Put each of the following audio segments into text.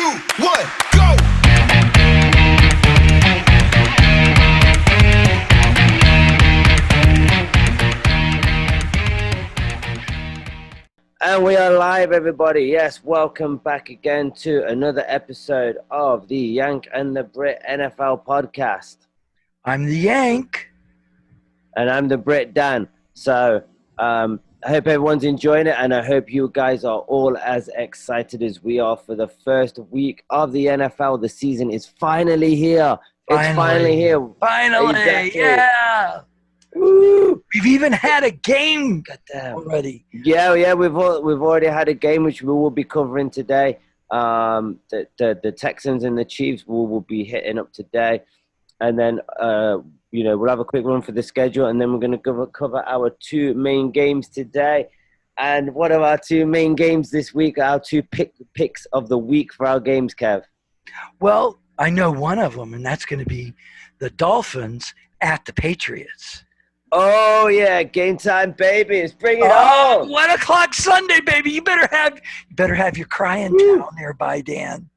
1, go! And we are live, everybody. Yes, welcome back again to another episode of the Yank and the Brit NFL Podcast. I'm the Yank. And I'm the Brit Dan. So I hope everyone's enjoying it, and I hope you guys are all as excited as we are for the first week of the NFL. The season is finally here. It's finally here. Finally, Exactly. yeah. Woo! We've even had a game already. Yeah, we've already had a game which we will be covering today. The Texans and the Chiefs will be hitting up today, and then we'll have a quick run for the schedule, and then we're going to cover our two main games today. And what are our two main games this week? Our two picks of the week for our games, Kev. Well, I know one of them, and that's going to be the Dolphins at the Patriots. Oh yeah, game time, babies! Bring it on! 1 o'clock Sunday, baby. You better have your crying town nearby, Dan.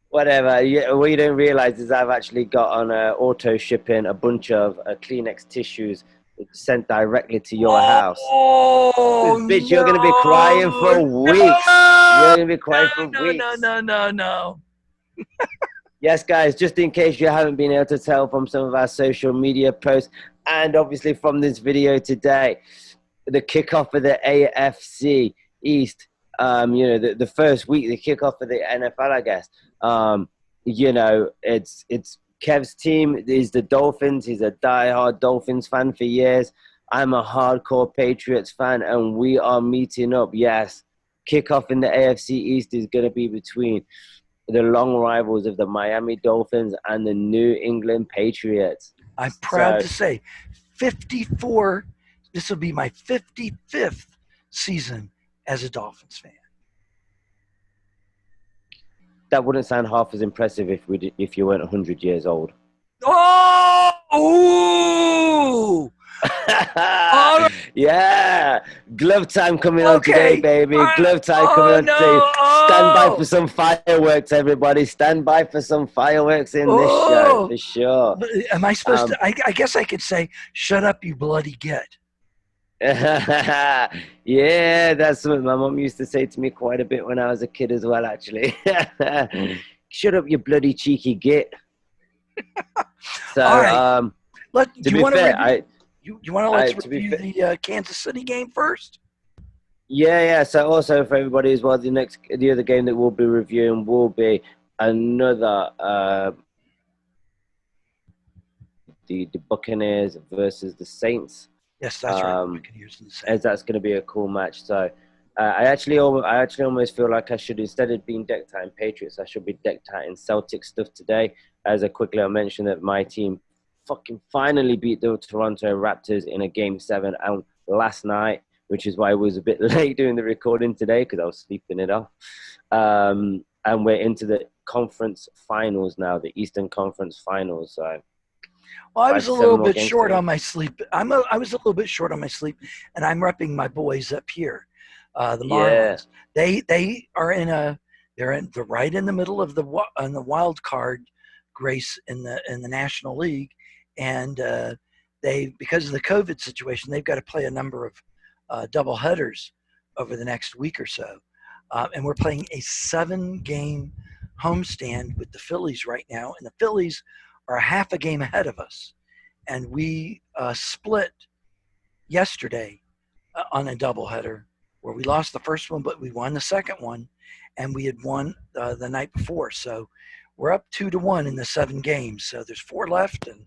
Whatever. What you don't realize is I've actually got on auto shipping a bunch of Kleenex tissues sent directly to your house. Oh, bitch, you're gonna be crying for weeks. You're gonna be crying for weeks. No. Yes, guys. Just in case you haven't been able to tell from some of our social media posts, and obviously from this video today, the kickoff of the AFC East, the first week, the kickoff of the NFL, I guess. It's Kev's team is the Dolphins. He's a diehard Dolphins fan for years. I'm a hardcore Patriots fan, and we are meeting up. Yes, kickoff in the AFC East is going to be between the long rivals of the Miami Dolphins and the New England Patriots. I'm proud to say 54. This will be my 55th season as a Dolphins fan. That wouldn't sound half as impressive if you weren't 100 years old. Oh! Ooh! Yeah, glove time coming on today, baby. Glove time coming on today. Stand by for some fireworks, everybody. Stand by for some fireworks in this show, for sure. Am I supposed to? I guess I could say, "Shut up, you bloody git." Yeah, that's what my mom used to say to me quite a bit when I was a kid as well, actually. Shut up, you bloody cheeky git. So, all right. to be fair, you want to let's review the Kansas City game first? Yeah. So also for everybody as well, the other game that we'll be reviewing will be another the Buccaneers versus the Saints. Yes, that's right. Buccaneers and the Saints. As that's going to be a cool match. So I actually almost feel like I should, instead of being decked out in Patriots, I should be decked out in Celtic stuff today. As I'll mention that my team fucking finally beat the Toronto Raptors in a Game 7 and last night, which is why I was a bit late doing the recording today because I was sleeping it off. And we're into the conference finals now, the Eastern Conference finals. So, well, I was a little bit short on my sleep. I was a little bit short on my sleep, and I'm repping my boys up here, the Marlins. Yeah. They are they're right in the middle of the wild card race in the National League. And because of the COVID situation, they've got to play a number of double headers over the next week or so. And we're playing a 7-game homestand with the Phillies right now. And the Phillies are half a game ahead of us. And we split yesterday on a doubleheader where we lost the first one, but we won the second one. And we had won the night before. So we're up 2-1 in the 7 games. So there's 4 left. And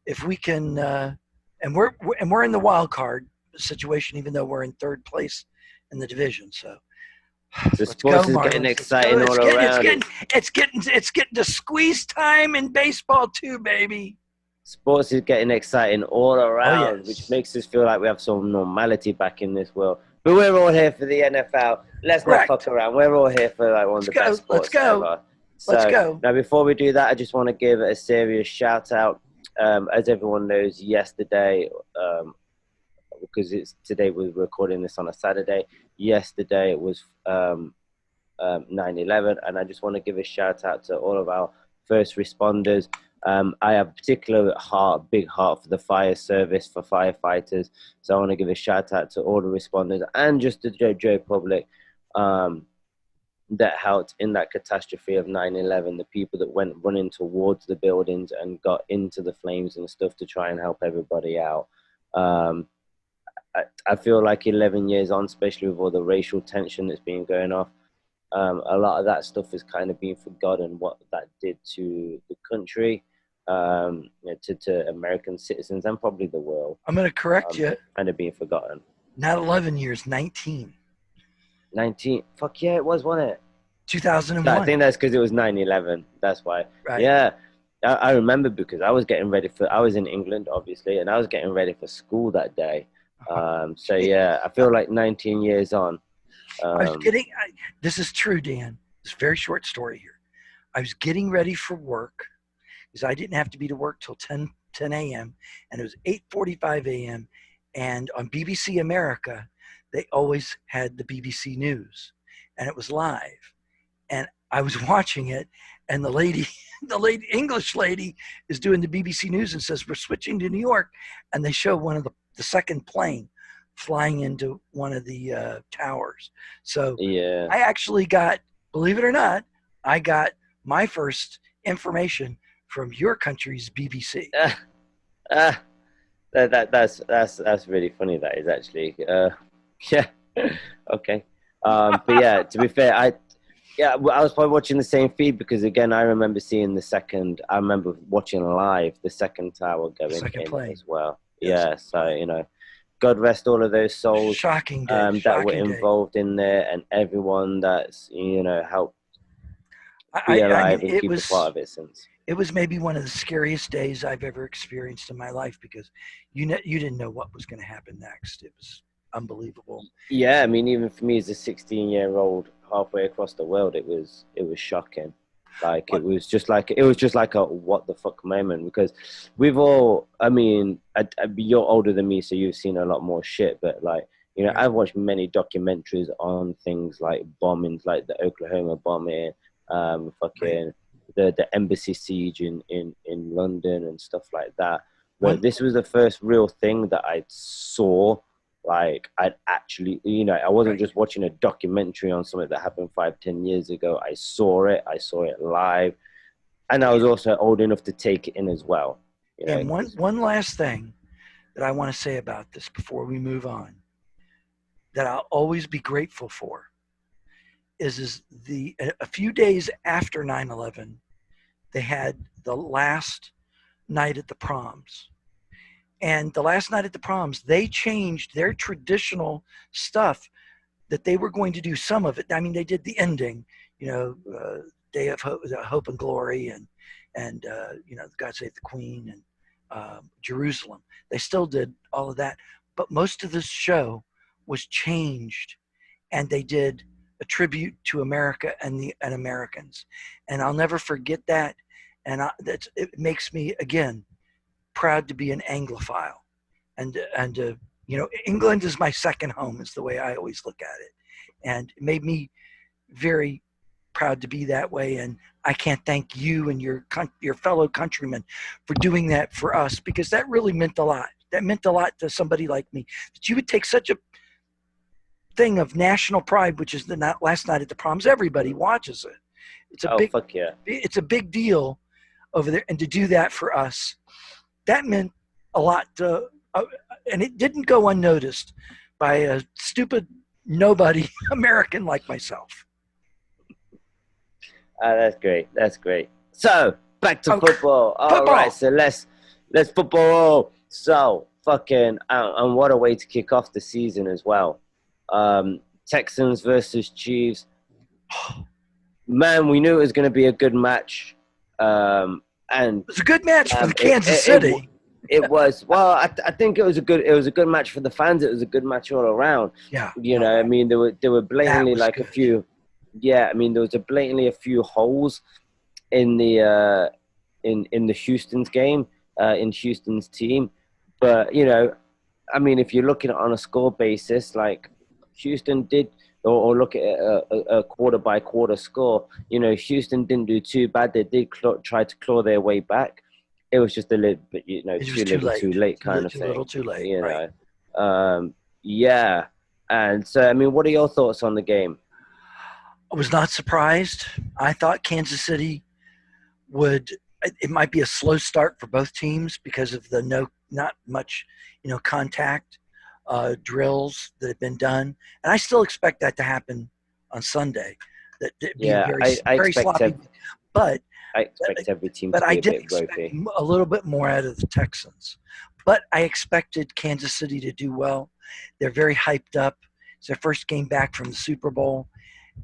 if we can, and we're in the wild card situation, even though we're in 3rd place in the division. So the sports is getting exciting all around. It's getting to squeeze time in baseball too, baby. Sports is getting exciting all around, which makes us feel like we have some normality back in this world. But we're all here for the NFL. Let's not fuck around. We're all here for like one of the best sports ever. Let's go. Now, before we do that, I just want to give a serious shout out. As everyone knows, yesterday, because today we're recording this on a Saturday. Yesterday it was 9/11, and I just want to give a shout out to all of our first responders. I have a particular big heart for the fire service, for firefighters. So I want to give a shout out to all the responders and just the Joe public that helped in that catastrophe of 9/11, the people that went running towards the buildings and got into the flames and stuff to try and help everybody out. I feel like 11 years on, especially with all the racial tension that's been going off, a lot of that stuff is kind of being forgotten, what that did to the country, to American citizens and probably the world. I'm going to correct you. Kind of being forgotten. Not 11 years, 19. 19. Fuck yeah, it was, wasn't it? 2001. I think that's because it was 9/11. That's why. Right. Yeah. I remember because I was in England, obviously, and I was getting ready for school that day. So yeah, I feel like 19 years on. This is true, Dan. It's a very short story here. I was getting ready for work because I didn't have to be to work till 10 a.m. and it was 8:45 a.m. And on BBC America, they always had the BBC News, and it was live. And I was watching it, and the English lady is doing the BBC News and says, "We're switching to New York," and they show one of the second plane flying into one of the towers. So yeah, I actually got, believe it or not, I got my first information from your country's BBC. That's really funny. That is actually, yeah, okay. But yeah, to be fair, I was probably watching the same feed because again, I remember seeing I remember watching live the second tower going in as well. Yes. Yeah, so God rest all of those souls. Shocking day. That were involved in there, and everyone that's helped be alive and keep a part of it since. It was maybe one of the scariest days I've ever experienced in my life because you didn't know what was going to happen next. It was unbelievable. Yeah, I mean, even for me as a 16-year-old, halfway across the world, it was shocking. Like it was just like a what the fuck moment because we've all. I mean, you're older than me, so you've seen a lot more shit. But like I've watched many documentaries on things like bombings, like the Oklahoma bombing, the embassy siege in London and stuff like that. But this was the first real thing that I saw. Like I'd actually, I wasn't just watching a documentary on something that happened 5-10 years ago. I saw it live, and I was also old enough to take it in as well. And one last thing that I want to say about this before we move on, that I'll always be grateful for, is a few days after 9/11, they had the last night at the proms. And the last night at the proms, they changed their traditional stuff that they were going to do. Some of it, I mean, they did the ending, Day of Hope and Glory, and God Save the Queen, and Jerusalem. They still did all of that, but most of this show was changed, and they did a tribute to America and Americans. And I'll never forget that. And it makes me again proud to be an Anglophile, and England is my second home, is the way I always look at it, and it made me very proud to be that way. And I can't thank you and your fellow countrymen for doing that for us, because that really meant a lot. That meant a lot to somebody like me, that you would take such a thing of national pride, which is the last night at the proms. Everybody watches it. It's a big deal over there, and to do that for us, that meant a lot and it didn't go unnoticed by a stupid nobody American like myself. That's great. So back to football. All right, so let's football. So fucking and what a way to kick off the season as well. Texans versus Chiefs. Man, we knew it was going to be a good match. And it was a good match for the Kansas City. It was. Well, I think it was a good match for the fans. It was a good match all around. Yeah. I mean, there were blatantly like good. A few. Yeah, I mean, there was blatantly a few holes in the Houston's game, in Houston's team. But I mean, if you're looking at it on a score basis, like Houston did or look at a quarter by quarter score. Houston didn't do too bad. They did try to claw their way back. It was just a little bit, too late kind of thing. A little too late, Yeah. And so, I mean, what are your thoughts on the game? I was not surprised. I thought Kansas City it might be a slow start for both teams because of the not much, contact drills that have been done. And I still expect that to happen on Sunday. I very sloppy. But I expect every team to be a bit ropey. A little bit more out of the Texans. But I expected Kansas City to do well. They're very hyped up. It's their first game back from the Super Bowl.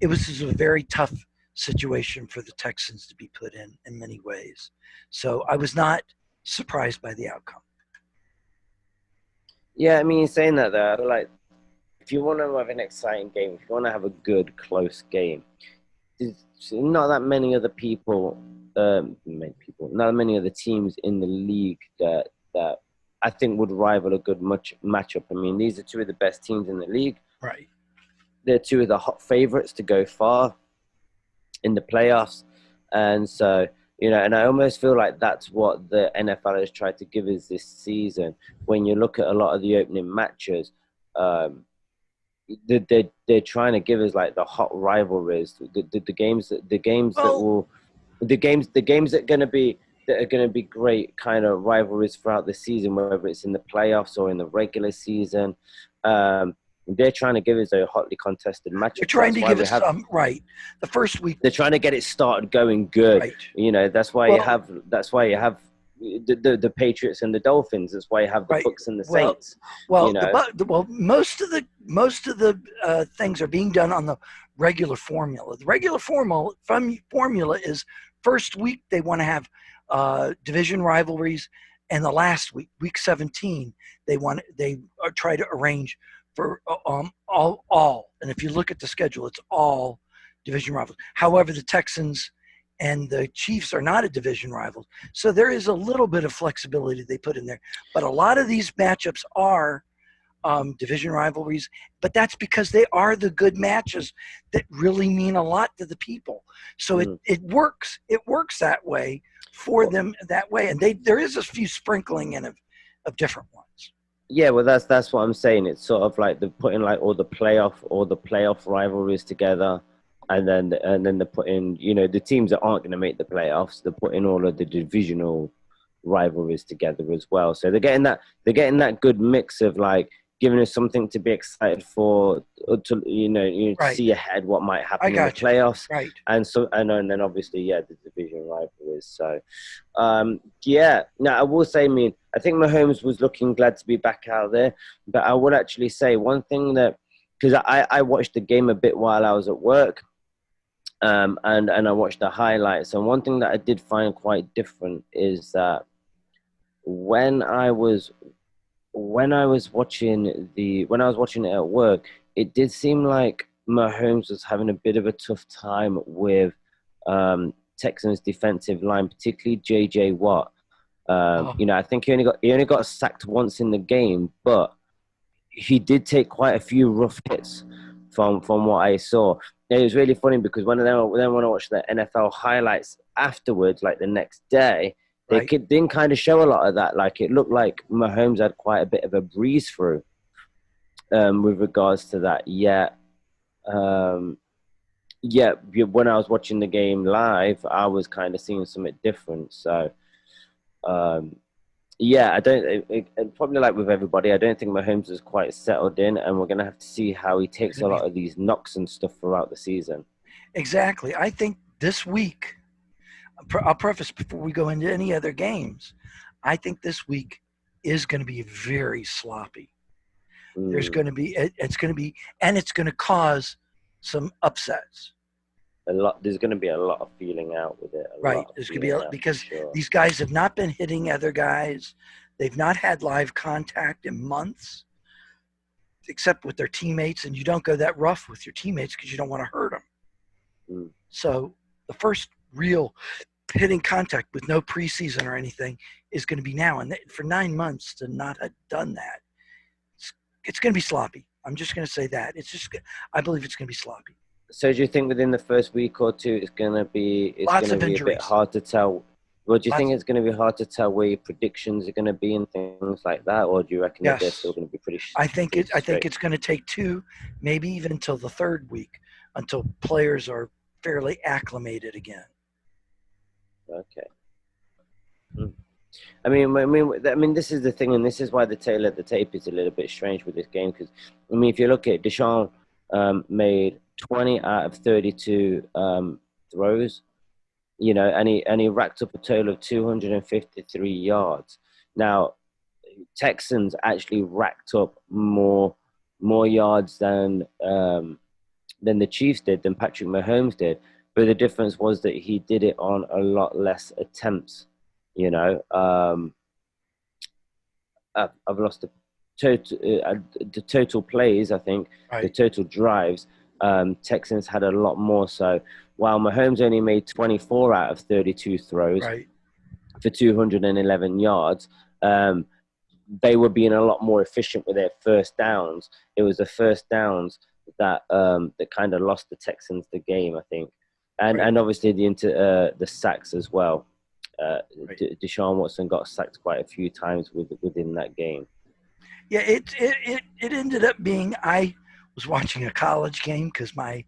It was a very tough situation for the Texans to be put in many ways. So I was not surprised by the outcome. Yeah, I mean, saying that though, like, if you want to have an exciting game, if you want to have a good, close game, there's not that many other not many other teams in the league that I think would rival a good matchup. I mean, these are two of the best teams in the league. Right. They're two of the hot favorites to go far in the playoffs. And so, and I almost feel like that's what the NFL has tried to give us this season. When you look at a lot of the opening matches, they're trying to give us like the hot rivalries, the games that are going to be great kind of rivalries throughout the season, whether it's in the playoffs or in the regular season. They're trying to give us a hotly contested match. They're trying to give us some right. The first week they're trying to get it started going good. Right. That's why you have the Patriots and the Dolphins. That's why you have the Bucs and the Saints. Most of the things are being done on the regular formula. The regular formula is first week they want to have division rivalries, and the last week 17, they try to arrange for all. And if you look at the schedule, it's all division rivals. However, the Texans and the Chiefs are not a division rival. So there is a little bit of flexibility they put in there. But a lot of these matchups are division rivalries, but that's because they are the good matches that really mean a lot to the people. So it works. It works that way for them that way. And there is a few sprinkling in of different ones. Yeah, well, that's what I'm saying. It's sort of like they're putting like all the playoff rivalries together, and then they're putting, the teams that aren't going to make the playoffs, they're putting all of the divisional rivalries together as well. So they're getting that good mix of like giving us something to be excited for, to Right. see ahead what might happen in the playoffs, right? And then obviously the division rivalries. So now I will say, I think Mahomes was looking glad to be back out there, but I would actually say one thing that, because I watched the game a bit while I was at work, and I watched the highlights, and one thing that I did find quite different is that when I was watching it at work, it did seem like Mahomes was having a bit of a tough time with Texans defensive line, particularly J.J. Watt. I think he only got sacked once in the game, but he did take quite a few rough hits from what I saw. And it was really funny because when I watched the NFL highlights afterwards, like the next day, they didn't kind of show a lot of that. Like, it looked like Mahomes had quite a bit of a breeze through with regards to that. When I was watching the game live, I was kind of seeing something different. So, I don't. Probably like with everybody, I don't think Mahomes is quite settled in, and we're gonna have to see how he takes a lot of these knocks and stuff throughout the season. Exactly. I think this week, I'll preface before we go into any other games, I think this week is going to be very sloppy. There's going to be, it's going to cause some upsets. There's going to be a lot of feeling out with it. There's going to be because these guys have not been hitting other guys. They've not had live contact in months, except with their teammates, and you don't go that rough with your teammates because you don't want to hurt them. So the first real hitting contact with no preseason or anything is going to be now. And for 9 months to not have done that, it's going to be sloppy. I'm just going to say that. I believe it's going to be sloppy. So do you think within the first week or two it's going to be a bit hard to tell? Well, do you think it's going to be hard to tell where your predictions are going to be and things like that, or do you reckon that they're still going to be pretty? I think it's going to take 2, maybe even until the 3rd week, until players are fairly acclimated again. Okay. I mean, this is the thing, and this is why the tail of the tape is a little bit strange with this game. Because I mean, if you look at it, Deschamps made 20 out of 32 throws, and he racked up a total of 253 yards. Now, Texans actually racked up more yards than the Chiefs did, than Patrick Mahomes did. But the difference was that he did it on a lot less attempts. I've lost the total plays. I think the total drives. Texans had a lot more. So while Mahomes only made 24 out of 32 throws for 211 yards, they were being a lot more efficient with their first downs. It was the first downs that kind of lost the Texans the game, I think, and obviously the sacks as well. Deshaun Watson got sacked quite a few times within that game. Yeah, it ended up being, I was watching a college game because my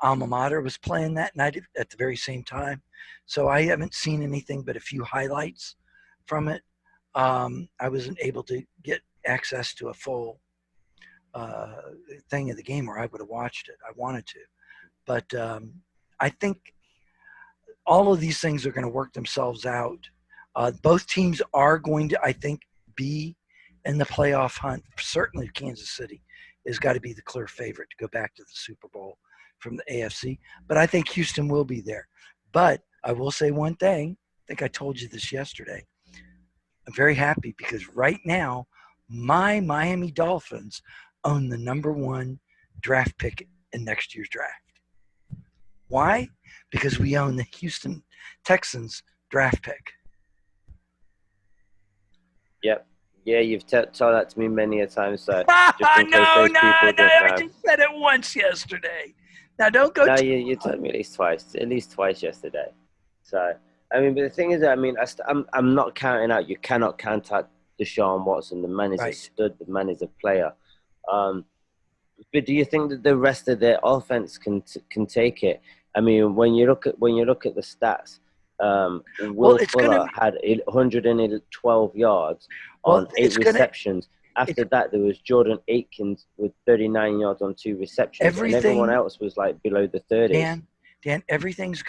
alma mater was playing that night at the very same time. So I haven't seen anything but a few highlights from it. I wasn't able to get access to a full thing of the game, or I would have watched it. I wanted to. But I think all of these things are going to work themselves out. Both teams are going to, I think, be in the playoff hunt. Certainly Kansas City has got to be the clear favorite to go back to the Super Bowl from the AFC. But I think Houston will be there. But I will say one thing. I think I told you this yesterday. I'm very happy because right now, my Miami Dolphins own the #1 draft pick in next year's draft. Why? Because we own the Houston Texans draft pick. Yep. Yeah, you've told that to me many a time. So no, I just said it once yesterday. Now don't go. No, you told me at least twice yesterday. So I mean, but the thing is, I mean, I'm not counting out. You cannot count out Deshaun Watson. The man is a stud. The man is a player. But do you think that the rest of their offense can take it? I mean, when you look at the stats, Will Fuller had 112 yards on 8 receptions. After that, there was Jordan Aikens with 39 yards on 2 receptions, and everyone else was like below the 30s. Dan, everything's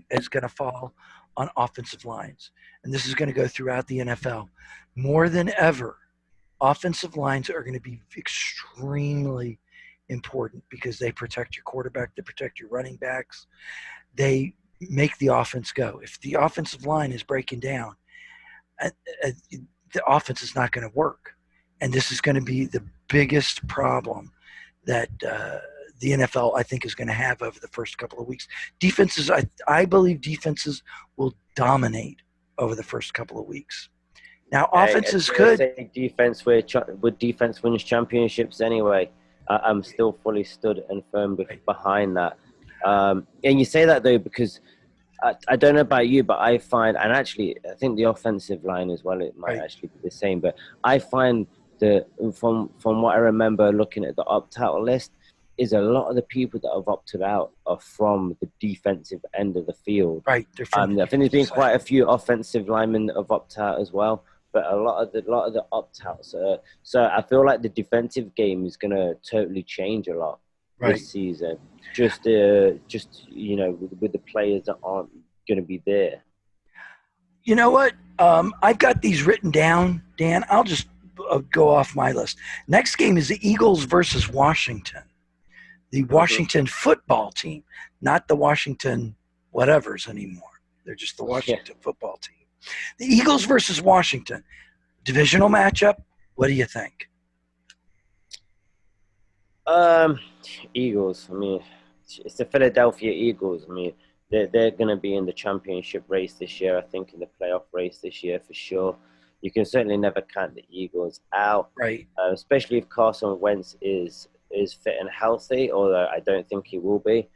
is gonna fall on offensive lines, and this is going to go throughout the NFL more than ever. Offensive lines are going to be extremely important because they protect your quarterback, they protect your running backs, they make the offense go. If the offensive line is breaking down, the offense is not going to work. And this is going to be the biggest problem that the NFL, I think, is going to have over the first couple of weeks. Defenses, I believe defenses will dominate over the first couple of weeks. Now, offense is good. Defense wins championships anyway. I'm still fully stood and firm behind that. And you say that, though, because I don't know about you, but I find, and actually I think the offensive line as well, it might actually be the same, but I find that from what I remember looking at the opt-out list, is a lot of the people that have opted out are from the defensive end of the field. Right. I think there's been quite a few offensive linemen that have opted out as well, but a lot of the opt-outs. So I feel like the defensive game is going to totally change a lot this season. Just with the players that aren't going to be there. You know what? I've got these written down, Dan. I'll just go off my list. Next game is the Eagles versus Washington. The Washington football team, not the Washington whatevers anymore. They're just the Washington football team. The Eagles versus Washington. Divisional matchup. What do you think? Eagles. I mean, it's the Philadelphia Eagles. I mean, they're going to be in the championship race this year. I think in the playoff race this year for sure. you can certainly never count the Eagles out, Right. Especially if Carson Wentz is fit and healthy, although I don't think he will be.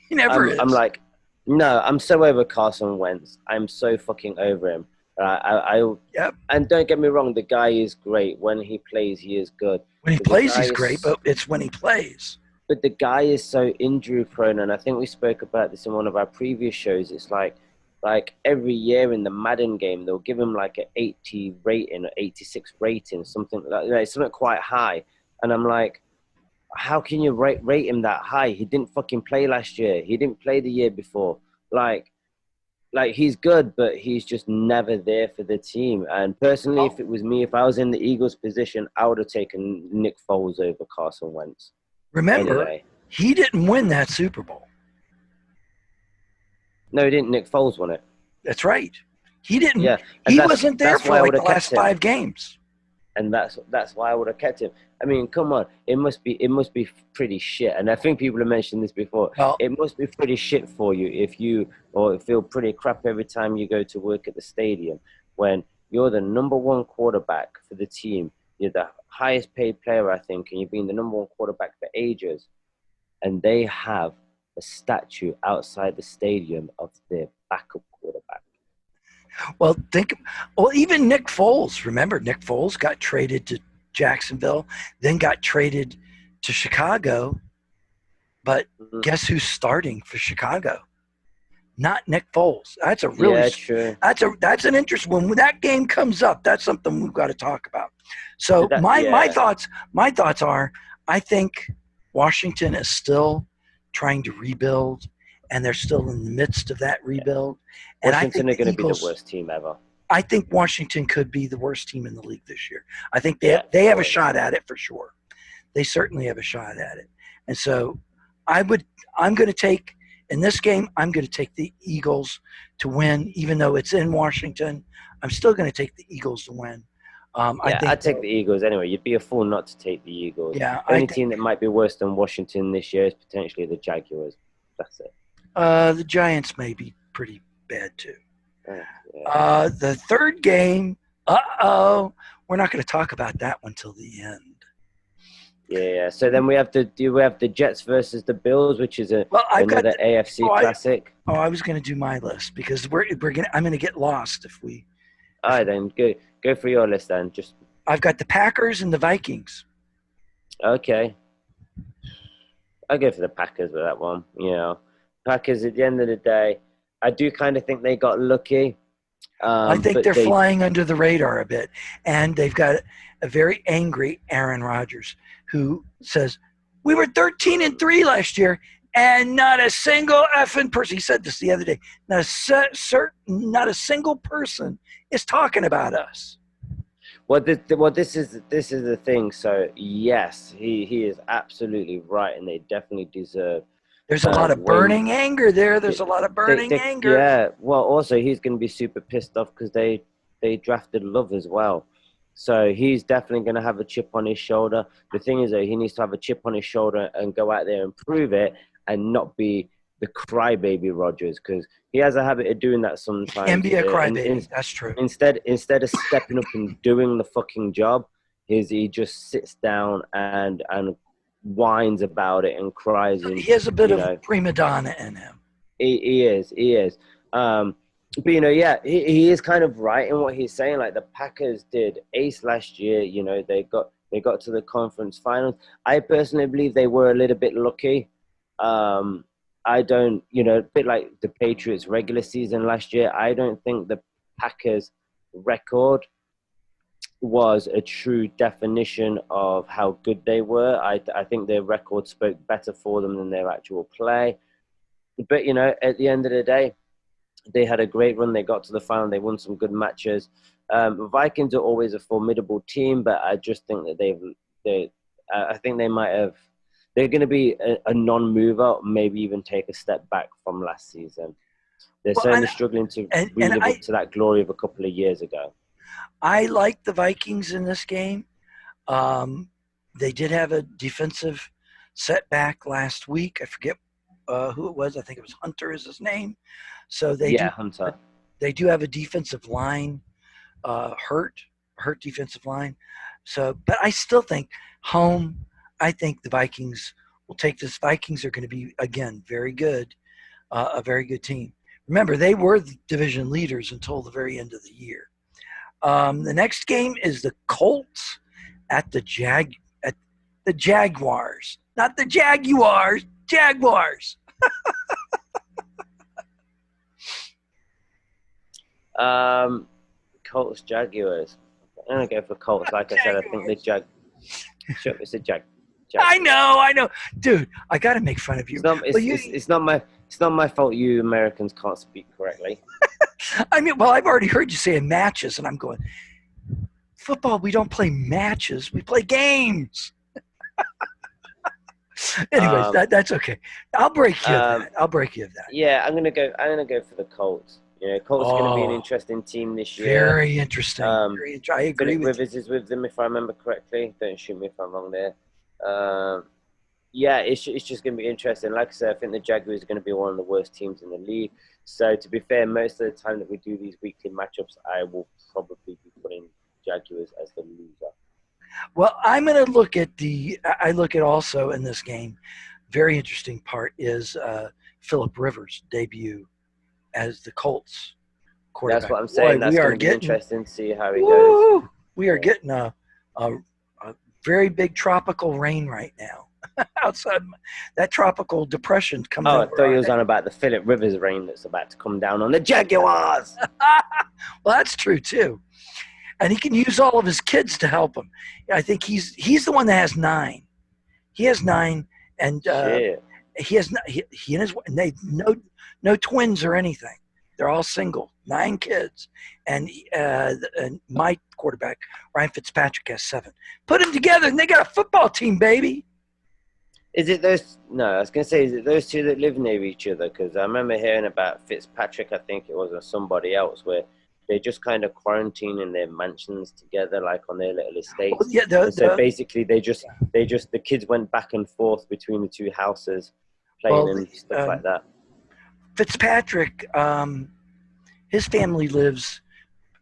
He never is. I'm like, no, I'm so over Carson Wentz. I'm so fucking over him. Yep. And don't get me wrong, the guy is great. When he plays, he is good. When he plays, he's great, but it's when he plays. But the guy is so injury prone, and I think we spoke about this in one of our previous shows. It's like every year in the Madden game, they'll give him like an 80 rating or 86 rating, something like that, something quite high. And I'm like, how can you rate him that high? He didn't fucking play last year. He didn't play the year before. Like he's good, but he's just never there for the team. And personally, if it was me, if I was in the Eagles position, I would have taken Nick Foles over Carson Wentz. Remember, anyway. He didn't win that Super Bowl. No, he didn't. Nick Foles won it. That's right. He didn't. Yeah, he wasn't there for like the last 5 games. And that's why I would have kept him. I mean, come on, it must be pretty shit. And I think people have mentioned this before. Well, it must be pretty shit for you if you feel pretty crap every time you go to work at the stadium when you're the number 1 quarterback for the team. You're the highest paid player, I think, and you've been the number 1 quarterback for ages. And they have a statue outside the stadium of their backup quarterback. Well, even Nick Foles. Remember, Nick Foles got traded to Jacksonville, then got traded to Chicago. But guess who's starting for Chicago? Not Nick Foles. That's a really true. That's an interesting one. When that game comes up, that's something we've got to talk about. So my thoughts are, I think Washington is still trying to rebuild, and they're still in the midst of that rebuild. And Washington are going to be the worst team ever. I think Washington could be the worst team in the league this year. I think they have a shot at it for sure. They certainly have a shot at it. And so I'm going to take, in this game, I'm going to take the Eagles to win, even though it's in Washington. I'm still going to take the Eagles to win. I'd take the Eagles anyway. You'd be a fool not to take the Eagles. Yeah, the only team that might be worse than Washington this year is potentially the Jaguars. That's it. The Giants may be pretty bad too. The third game, we're not going to talk about that one till the end. Yeah. So then we have the Jets versus the Bills, which is another AFC classic. I was going to do my list because I'm going to get lost if we. All right, then go for your list then. I've got the Packers and the Vikings. Okay. I'll go for the Packers with that one. You know, Packers at the end of the day, I do kind of think they got lucky. I think they're flying under the radar a bit, and they've got a very angry Aaron Rodgers who says, "We were 13-3 last year, and not a single effing person." He said this the other day. Not a single person is talking about us. Well, this is the thing. So yes, he is absolutely right, and they definitely deserve. There's a lot of burning anger there. There's a lot of burning anger. Yeah. Well, also he's going to be super pissed off because they drafted Love as well. So he's definitely going to have a chip on his shoulder. The thing is, though, he needs to have a chip on his shoulder and go out there and prove it, and not be the crybaby Rodgers, because he has a habit of doing that sometimes. He can be a crybaby. That's true. Instead of stepping up and doing the fucking job, he just sits down and whines about it and cries. And, he has a bit of prima donna in him. He is. But he is kind of right in what he's saying. Like the Packers did ace last year. You know, they got to the conference finals. I personally believe they were a little bit lucky. I don't, a bit like the Patriots regular season last year. I don't think the Packers record was a true definition of how good they were. I think their record spoke better for them than their actual play. But, at the end of the day, they had a great run. They got to the final. They won some good matches. Vikings are always a formidable team, but I just think that I think they might have. They're going to be a non-mover, maybe even take a step back from last season. They're certainly struggling to live up to that glory of a couple of years ago. I like the Vikings in this game. They did have a defensive setback last week. I forget who it was. I think it was Hunter is his name. So Hunter. They do have a defensive line hurt defensive line. So, but I still think home. I think the Vikings will take this. Vikings are going to be again very good, a very good team. Remember, they were the division leaders until the very end of the year. The next game is the Colts at the Jaguars, not the Jaguars. Jaguars. Colts, Jaguars. I'm gonna go for Colts. Like I said, I think the Sure, it's a Jag. I know, dude. I got to make fun of you. It's not my fault. You Americans can't speak correctly. I mean, well, I've already heard you saying matches, and I'm going. Football, we don't play matches. We play games. Anyways, that's okay. I'll break you of that. Yeah, I'm gonna go for the Colts. Colts are going to be an interesting team this year. Very interesting. I agree with Rivers is with them, if I remember correctly. Don't shoot me if I'm wrong there. It's just going to be interesting. Like I said, I think the Jaguars are going to be one of the worst teams in the league. So, to be fair, most of the time that we do these weekly matchups, I will probably be putting Jaguars as the loser. Well, I'm going to look at I look at also in this game, very interesting part is Phillip Rivers' debut as the Colts quarterback. That's what I'm saying. That's going to be interesting to see how he goes. We are getting a very big tropical rain right now. Outside, that tropical depression coming. Oh, I thought you was on about the Phillip Rivers rain that's about to come down on the Jaguars. Well, that's true too, and he can use all of his kids to help him. I think he's the one that has 9. He has 9, and he has he and his and they no twins or anything. They're all single, 9 kids, and my quarterback Ryan Fitzpatrick has 7. Put them together, and they got a football team, baby. Is it those? No, I was going to say, is it those two that live near each other? Because I remember hearing about Fitzpatrick, I think it was, or somebody else, where they just kind of quarantine in their mansions together, like on their little estates. Well, yeah, so basically, the kids went back and forth between the 2 houses, playing and stuff like that. Fitzpatrick, his family lives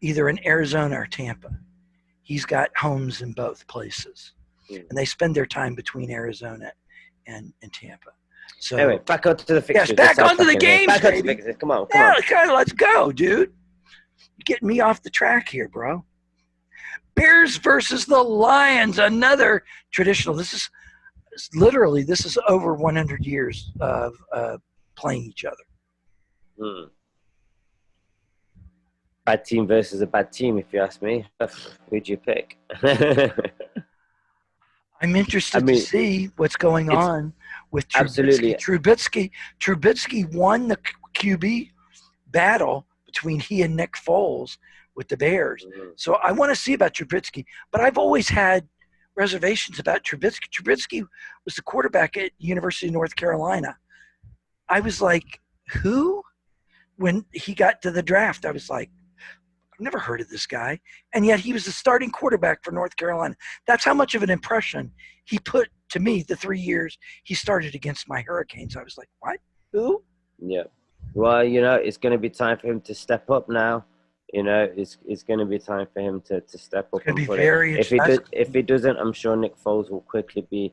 either in Arizona or Tampa. He's got homes in both places, and they spend their time between Arizona and Tampa. So anyway, back onto the fixtures. Yes, back onto the games, back onto the fixtures. Come on. Let's go, dude. You're getting me off the track here, bro. Bears versus the Lions, another traditional. This is over 100 years of playing each other. Bad team versus a bad team, if you ask me. Who'd you pick? I'm interested to see what's going on with Trubisky. Absolutely. Trubisky won the QB battle between he and Nick Foles with the Bears. So I want to see about Trubisky. But I've always had reservations about Trubisky. Trubisky was the quarterback at University of North Carolina. I was like, who? When he got to the draft, I was like, I've never heard of this guy. And yet he was the starting quarterback for North Carolina. That's how much of an impression he put to me the 3 years he started against my Hurricanes. I was like, what? Who? Yeah. Well, it's going to be time for him to step up now. It's going to be time for him to step up. It's going to be very interesting. If he doesn't, I'm sure Nick Foles will quickly be.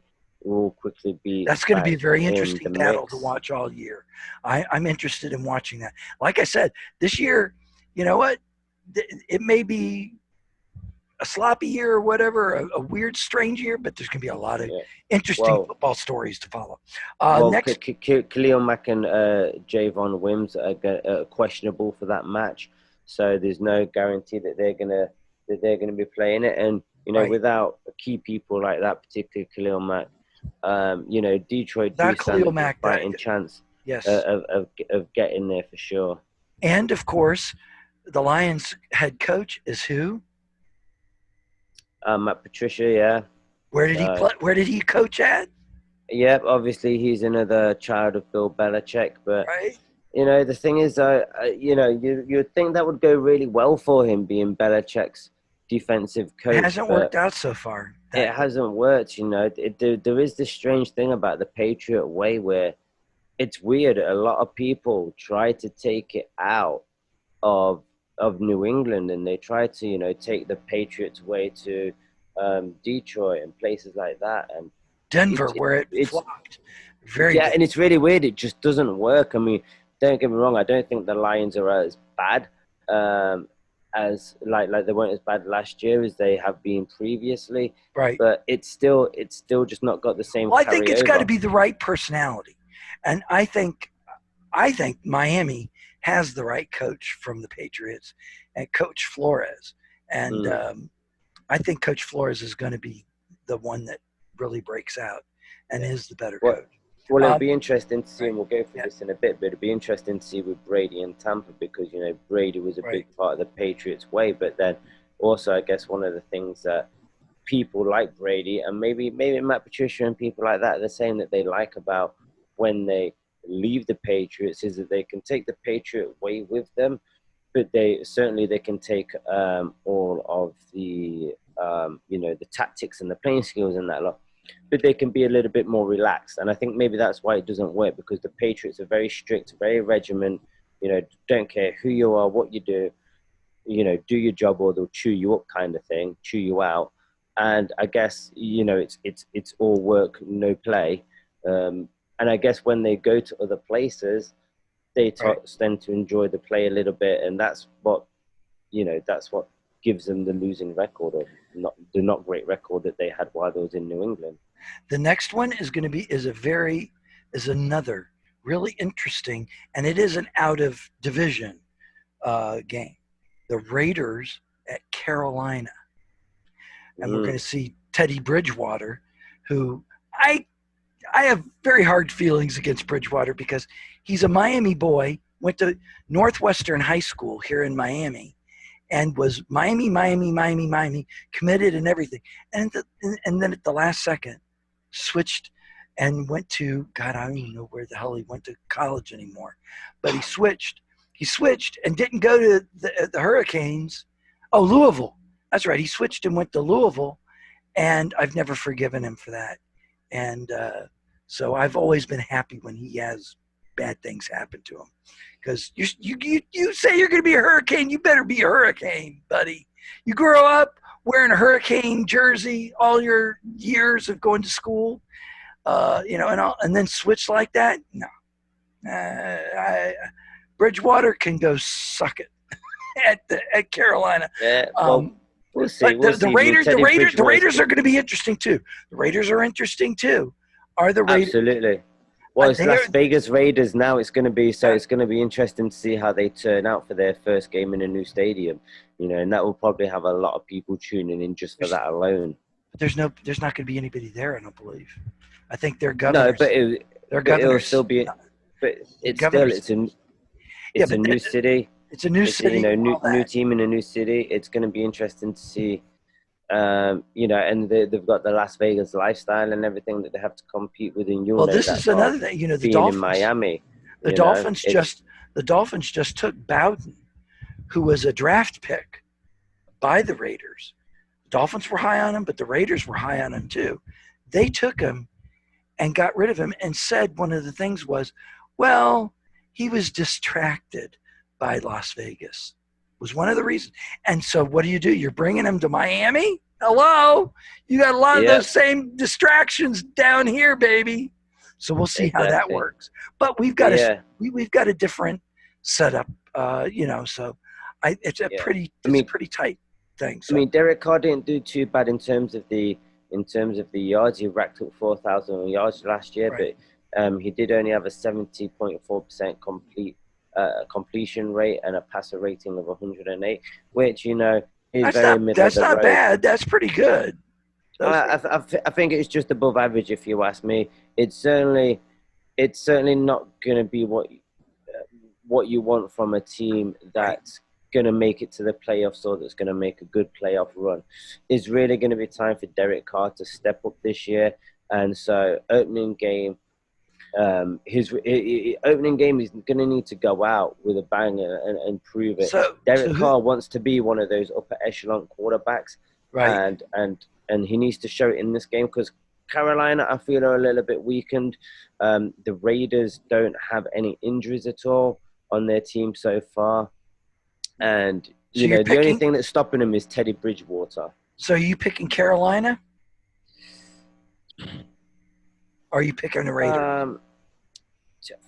That's going to be a very interesting battle to watch all year. I'm interested in watching that. Like I said, this year, you know what? It may be a sloppy year or whatever, a weird, strange year, but there's going to be a lot of interesting football stories to follow. Next, Khalil Mack and Javon Wims are questionable for that match, so there's no guarantee that they're going to be playing it. And without key people like that, particularly Khalil Mack, Detroit do stand a fighting chance of getting there for sure. And of course, the Lions head coach is who? Matt Patricia, yeah. Where did he play? Where did he coach at? Yeah, obviously he's another child of Bill Belichick, but the thing is, you'd think that would go really well for him being Belichick's defensive coach. It hasn't worked out so far. It hasn't worked, There is this strange thing about the Patriot way where it's weird. A lot of people try to take it out of New England, and they try to, take the Patriots way to Detroit and places like that, and Denver, where it it's flopped. Very yeah, good. and it's really weird. It just doesn't work. I mean, don't get me wrong. I don't think the Lions are as bad as like they weren't as bad last year as they have been previously. Right. But it's still just not got the same. Well, I think it's got to carryover. be the right personality, and I think Miami has the right coach from the Patriots, and Coach Flores, and I think Coach Flores is going to be the one that really breaks out and is the better coach. Well, it'll be interesting to see, and we'll go through this in a bit, but it'll be interesting to see with Brady and Tampa, because, Brady was a big part of the Patriots' way, but then also, I guess, one of the things that people like Brady, and maybe Matt Patricia and people like that, they're saying that they like about when they leave the Patriots is that they can take the Patriot way with them, but they can take all of the, the tactics and the playing skills and that lot. But they can be a little bit more relaxed. And I think maybe that's why it doesn't work, because the Patriots are very strict, very regiment, don't care who you are, what you do, do your job or they'll chew you up kind of thing, chew you out. And I guess, it's all work, no play. And I guess when they go to other places, they tend to enjoy the play a little bit. And that's what gives them the losing record, or the not great record that they had while they was in New England. The next one is going to be is another really interesting, and it is an out of division game. The Raiders at Carolina, and we're going to see Teddy Bridgewater, who I have very hard feelings against Bridgewater because he's a Miami boy, went to Northwestern High School here in Miami, and was Miami, committed and everything. And then at the last second, switched and went to, God, I don't even know where the hell he went to college anymore. But he switched and didn't go to the Hurricanes. Oh, Louisville. That's right. He switched and went to Louisville, and I've never forgiven him for that. And so I've always been happy when he has bad things happen to him. Because you say you're going to be a Hurricane, you better be a Hurricane, buddy. You grow up wearing a Hurricane jersey all your years of going to school, and then switch like that. No, Bridgewater can go suck it at Carolina. Yeah, we'll see. The Raiders are going to be interesting too. The Raiders are interesting too. Are the Raiders? Absolutely. Well, it's Las Vegas Raiders now. It's going to be interesting to see how they turn out for their first game in a new stadium. And that will probably have a lot of people tuning in just for that alone. But there's not going to be anybody there, I don't believe. I think they're governors. No, but it'll still be. But it's a new city. It's a new city. New team in a new city. It's going to be interesting to see. And they've got the Las Vegas lifestyle and everything that they have to compete with. And this is another thing. The Dolphins in Miami. The Dolphins just took Bowden, who was a draft pick by the Raiders. The Dolphins were high on him, but the Raiders were high on him too. They took him and got rid of him and said one of the things was, well, he was distracted by Las Vegas. Was one of the reasons. And so what do? You're bringing him to Miami? Hello? You got a lot of those same distractions down here, baby. So we'll see how that works. But we've got a different setup, so it's a pretty tight thing. So. I mean, Derek Carr didn't do too bad in terms of the yards. He racked up 4,000 yards last year, but he did only have a 70.4% completion rate and a passer rating of 108, which is very middle. That's not bad. That's pretty good. I think it's just above average, if you ask me. It's certainly not going to be what you want from a team that's going to make it to the playoffs or that's going to make a good playoff run. It's really going to be time for Derek Carr to step up this year, and so opening game. His opening game is going to need to go out with a bang and prove it. Derek Carr wants to be one of those upper echelon quarterbacks, right? And he needs to show it in this game, because Carolina, I feel, are a little bit weakened. The Raiders don't have any injuries at all on their team so far. And, So the only thing that's stopping him is Teddy Bridgewater. So are you picking Carolina? Or are you picking the Raiders?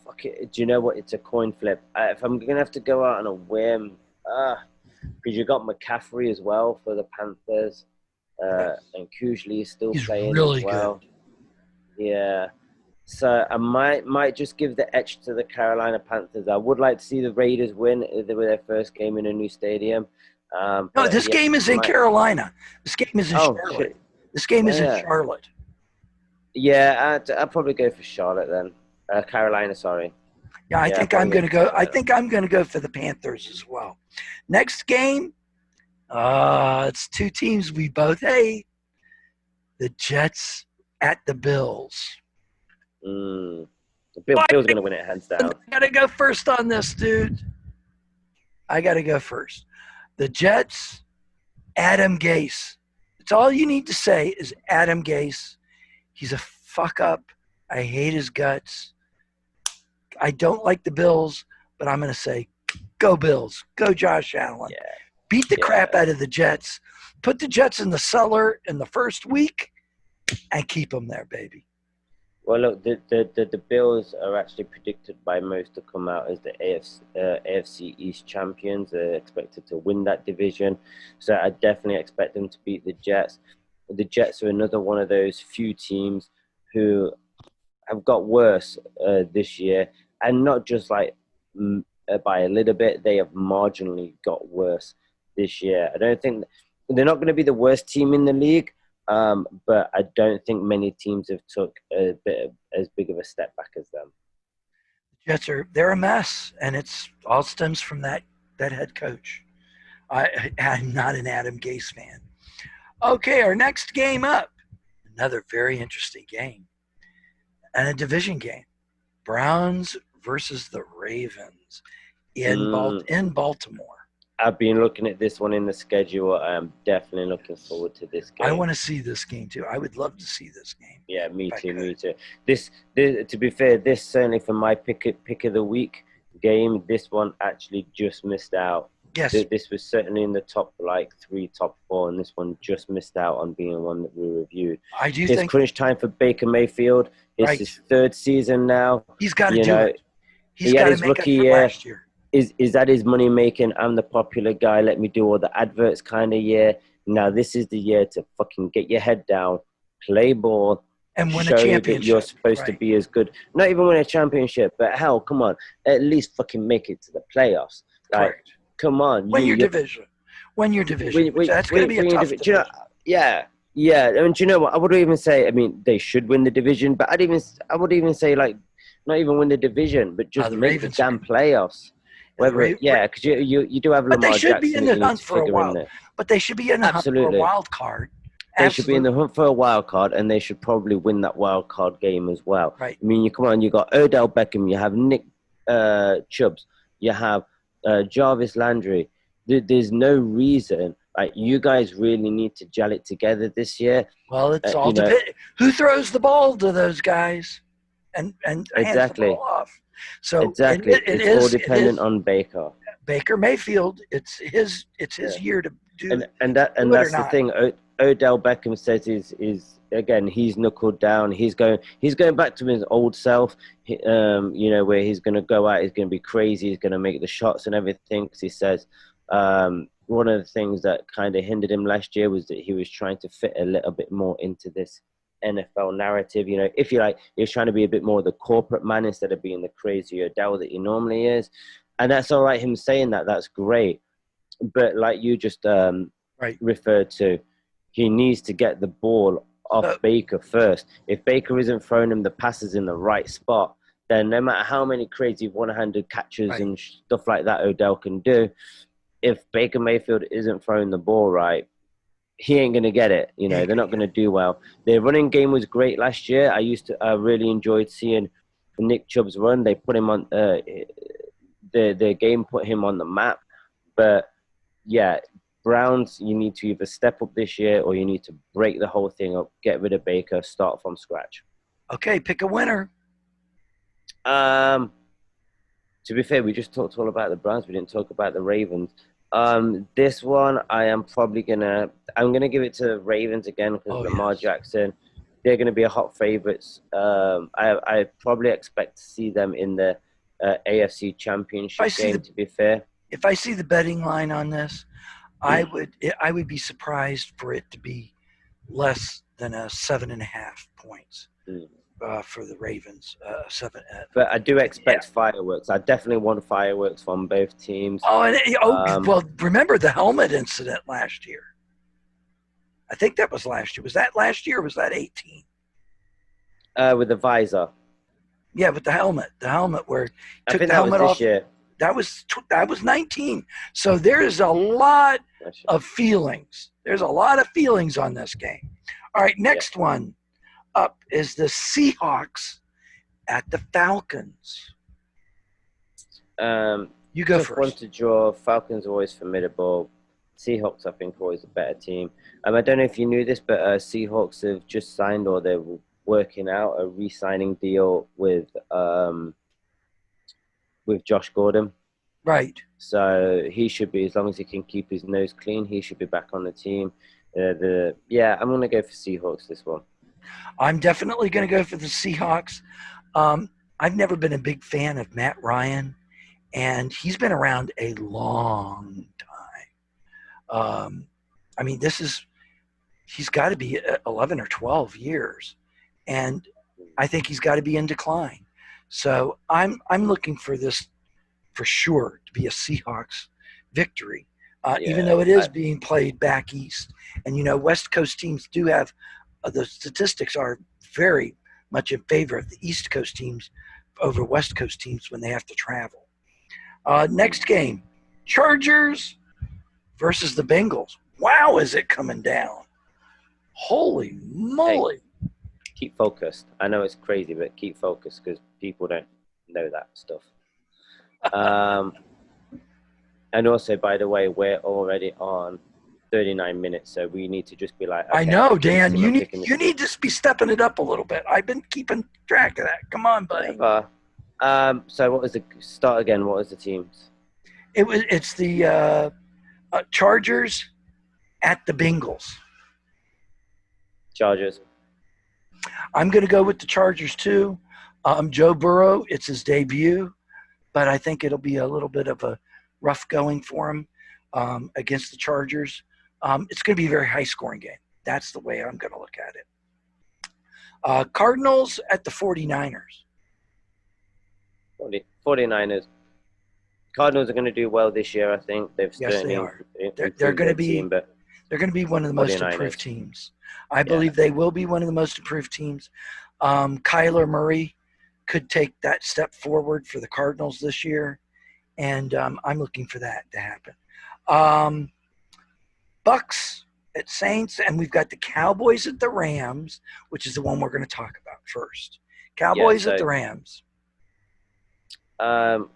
Fuck it. Do you know what? It's a coin flip. If I'm going to have to go out on a whim, because you got McCaffrey as well for the Panthers, and Kuechly is still playing really as well. Good. Yeah. So I might just give the edge to the Carolina Panthers. I would like to see the Raiders win with their first game in a new stadium. No, this game is in Carolina. This game is in Charlotte. Shit. This game is in Charlotte. Yeah, I'd probably go for Charlotte then. Carolina, sorry. Yeah, I think I'm going to go. I think I'm going to go for the Panthers as well. Next game, it's two teams we both hate. The Jets at the Bills. The Bills are going to win it hands down. I got to go first on this, dude. I got to go first. The Jets, Adam Gase. It's all you need to say is Adam Gase. He's a fuck up. I hate his guts. I don't like the Bills, but I'm going to say, go Bills. Go Josh Allen. Yeah. Beat the crap out of the Jets. Put the Jets in the cellar in the first week and keep them there, baby. Well, look, the Bills are actually predicted by most to come out as the AFC East champions. They're expected to win that division. So I definitely expect them to beat the Jets. The Jets are another one of those few teams who have got worse this year. And not just like by a little bit, they have marginally got worse this year. I don't think they're not going to be the worst team in the league. But I don't think many teams have took a bit as big of a step back as them. The Jets they're a mess, and it's all stems from that head coach. I'm not an Adam Gase fan. Okay, our next game up, another very interesting game, and a division game: Browns versus the Ravens in Baltimore. I've been looking at this one in the schedule. I'm definitely looking forward to this game. I want to see this game too. I would love to see this game. Yeah, me too. This, to be fair, this certainly for my pick of the week game. This one actually just missed out. Yes, this was certainly in the top 3, top 4, and this one just missed out on being one that we reviewed. I do think it's crunch time for Baker Mayfield. It's his third season now. He's got to do it. He's got to make it for last year. Is that his money making? I'm the popular guy. Let me do all the adverts kind of year. Now this is the year to fucking get your head down, play ball, and win a championship. That you're supposed to be as good. Not even win a championship, but hell, come on, at least fucking make it to the playoffs. Correct. Come on, win your division. Win your division. That's going to be a tough division. Yeah. I mean, do you know what? I would even say, I mean, they should win the division, but I would even say not even win the division, but just make the damn playoffs. Because you do have Lamar Jackson. But they should be in the hunt for a wild. But they should be in the hunt for a wild card. They should be in the hunt for a wild card, and they should probably win that wild card game as well. Right. I mean, you got Odell Beckham, you have Nick Chubbs, you have Jarvis Landry. There's no reason. You guys really need to gel it together this year. Well, it's all who throws the ball to those guys, and exactly. hands the ball off. So exactly, it's all dependent on Baker. Baker Mayfield, it's his year to do. And that's the thing. Odell Beckham says is again, he's knuckled down. He's going back to his old self. Where he's going to go out. He's going to be crazy. He's going to make the shots and everything. Because he says one of the things that kind of hindered him last year was that he was trying to fit a little bit more into this NFL narrative. If you like, he was trying to be a bit more of the corporate man instead of being the crazy Odell that he normally is. And that's all right, him saying that, that's great. But like you just referred to, he needs to get the ball off Baker first. If Baker isn't throwing him the passes in the right spot, then no matter how many crazy one-handed catches and stuff like that Odell can do, if Baker Mayfield isn't throwing the ball right, he ain't going to get it. They're not going to do well. Their running game was great last year. I really enjoyed seeing Nick Chubb's run. They put him on their game, put him on the map. But yeah, Browns, you need to either step up this year or you need to break the whole thing up, get rid of Baker, start from scratch. Okay, pick a winner. To be fair, we just talked all about the Browns. We didn't talk about the Ravens. This one I'm gonna give it to Ravens again because Lamar Jackson. They're gonna be a hot favorites. I probably expect to see them in the AFC Championship game. To be fair, if I see the betting line on this, I would be surprised for it to be less than 7.5 points for the Ravens. But I do expect fireworks. I definitely want fireworks from both teams. Well, remember the helmet incident last year? I think that was last year. Was that last year or was that 18? With the visor. Yeah, with the helmet. The helmet where took the helmet off. Year. That was 19. So there's a lot of feelings. There's a lot of feelings on this game. All right, next one up is the Seahawks at the Falcons. You go first. One to draw. Falcons are always formidable. Seahawks, I think, always a better team. I don't know if you knew this, but Seahawks have just signed, or they're working out a re-signing deal with Josh Gordon. Right. So he should be, as long as he can keep his nose clean, he should be back on the team. I'm going to go for Seahawks this one. I'm definitely going to go for the Seahawks. I've never been a big fan of Matt Ryan, and he's been around a long time. He's got to be 11 or 12 years, and I think he's got to be in decline. So I'm looking for this for sure to be a Seahawks victory, even though it is being played back east. And, West Coast teams do have the statistics are very much in favor of the East Coast teams over West Coast teams when they have to travel. Next game, Chargers versus the Bengals. Wow, is it coming down? Holy moly. Hey, keep focused. I know it's crazy, but keep focused because people don't know that stuff. And also, by the way, we're already on 39 minutes, so we need to just be like, okay, I know, Dan, you need to be stepping it up a little bit. I've been keeping track of that. Come on, buddy. So what was the start again? What was the teams? It's the Chargers at the Bengals. Chargers. I'm going to go with the Chargers too. Joe Burrow, it's his debut, but I think it'll be a little bit of a rough going for him against the Chargers. It's going to be a very high-scoring game. That's the way I'm going to look at it. Cardinals at the 49ers. 49ers. Cardinals are going to do well this year, I think. Yes, they are. They're going to be. They're going to be one of the most improved teams. I believe they will be one of the most improved teams. Kyler Murray could take that step forward for the Cardinals this year, and I'm looking for that to happen. Bucks at Saints, and we've got the Cowboys at the Rams, which is the one we're going to talk about first. Cowboys at the Rams.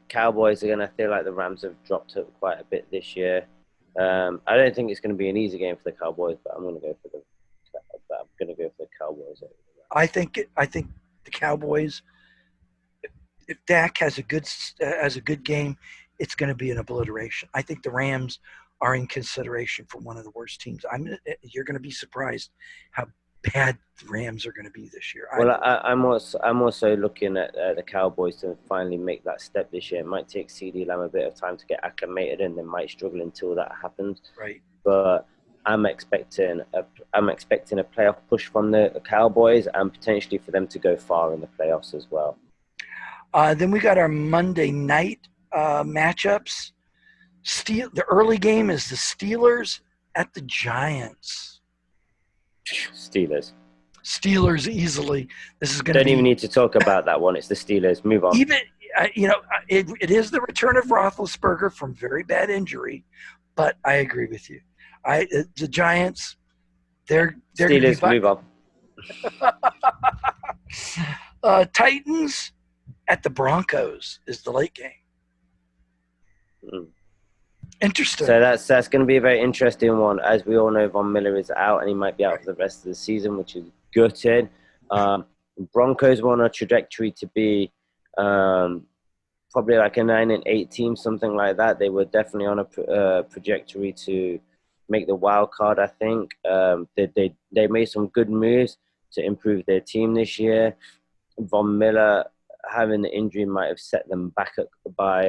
Cowboys again. I feel like the Rams have dropped up quite a bit this year. I don't think it's going to be an easy game for the Cowboys, but I'm going to go for the Cowboys. I think the Cowboys. If Dak has a good game, it's going to be an obliteration. I think the Rams are in consideration for one of the worst teams. You're going to be surprised how bad the Rams are going to be this year. Well, I'm also looking at the Cowboys to finally make that step this year. It might take CeeDee Lamb a bit of time to get acclimated, and they might struggle until that happens. Right. But I'm expecting a playoff push from the Cowboys, and potentially for them to go far in the playoffs as well. Then we got our Monday night matchups. The early game is the Steelers at the Giants. Steelers easily. This is going to. Don't even need to talk about that one. It's the Steelers. Move on. Even it is the return of Roethlisberger from very bad injury, but I agree with you. The Giants, they're Steelers. Move on. Titans at the Broncos is the late game. Interesting. So that's going to be a very interesting one. As we all know, Von Miller is out, and he might be out for the rest of the season, which is gutted. Broncos were on a trajectory to be probably like a 9-8 team, something like that. They were definitely on a trajectory to make the wild card. I think they made some good moves to improve their team this year. Von Miller having the injury might have set them back by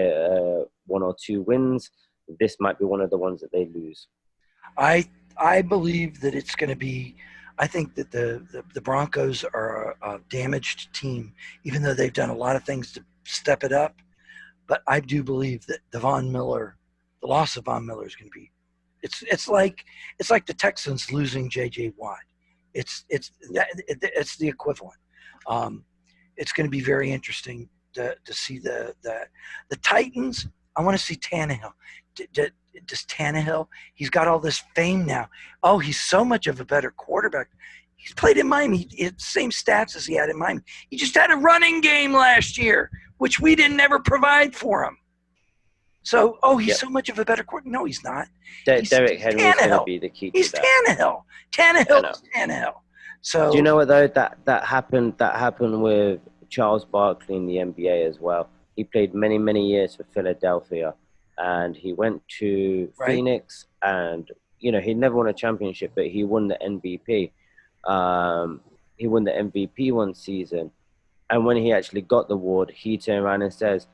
1 or 2 wins. This might be one of the ones that they lose. I believe that it's going to be. I think that the Broncos are a damaged team, even though they've done a lot of things to step it up. But I do believe that the loss of Von Miller is going to be. It's like the Texans losing J.J. Watt. It's the equivalent. It's going to be very interesting to see the Titans. I want to see Tannehill. Does Tannehill? He's got all this fame now. Oh, he's so much of a better quarterback. He's played in Miami. He had the same stats as he had in Miami. He just had a running game last year, which we didn't ever provide for him. So, he's so much of a better quarterback. No, he's not. Derek Henry is going to be the key. He's Tannehill. Tannehill. So, do you know what though? That happened with Charles Barkley in the NBA as well. He played many years for Philadelphia, and he went to Phoenix, and he never won a championship, but he won the MVP. He won the MVP one season, and when he actually got the award, he turned around and says,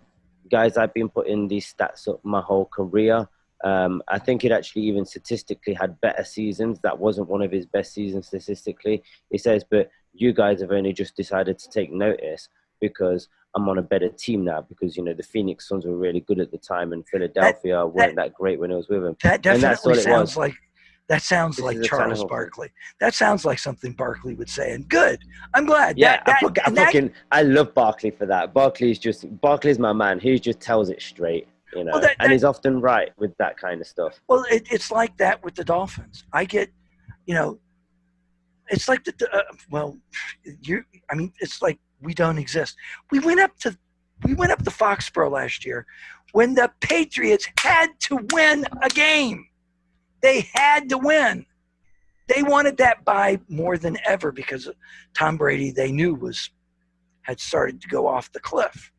"Guys, I've been putting these stats up my whole career. I think it actually even statistically had better seasons. That wasn't one of his best seasons statistically." He says, "But you guys have only just decided to take notice because I'm on a better team now, because, the Phoenix Suns were really good at the time and Philadelphia weren't that great when I was with him." That definitely sounds like Charles Barkley. That sounds like something Barkley would say. And good. I'm glad. Yeah, I love Barkley for that. Barkley's my man. He just tells it straight, and he's often right with that kind of stuff. Well, it's like that with the Dolphins. I get, it's like it's like we don't exist. We went up to Foxborough last year when the Patriots had to win a game. They had to win. They wanted that bye more than ever because Tom Brady, they knew had started to go off the cliff.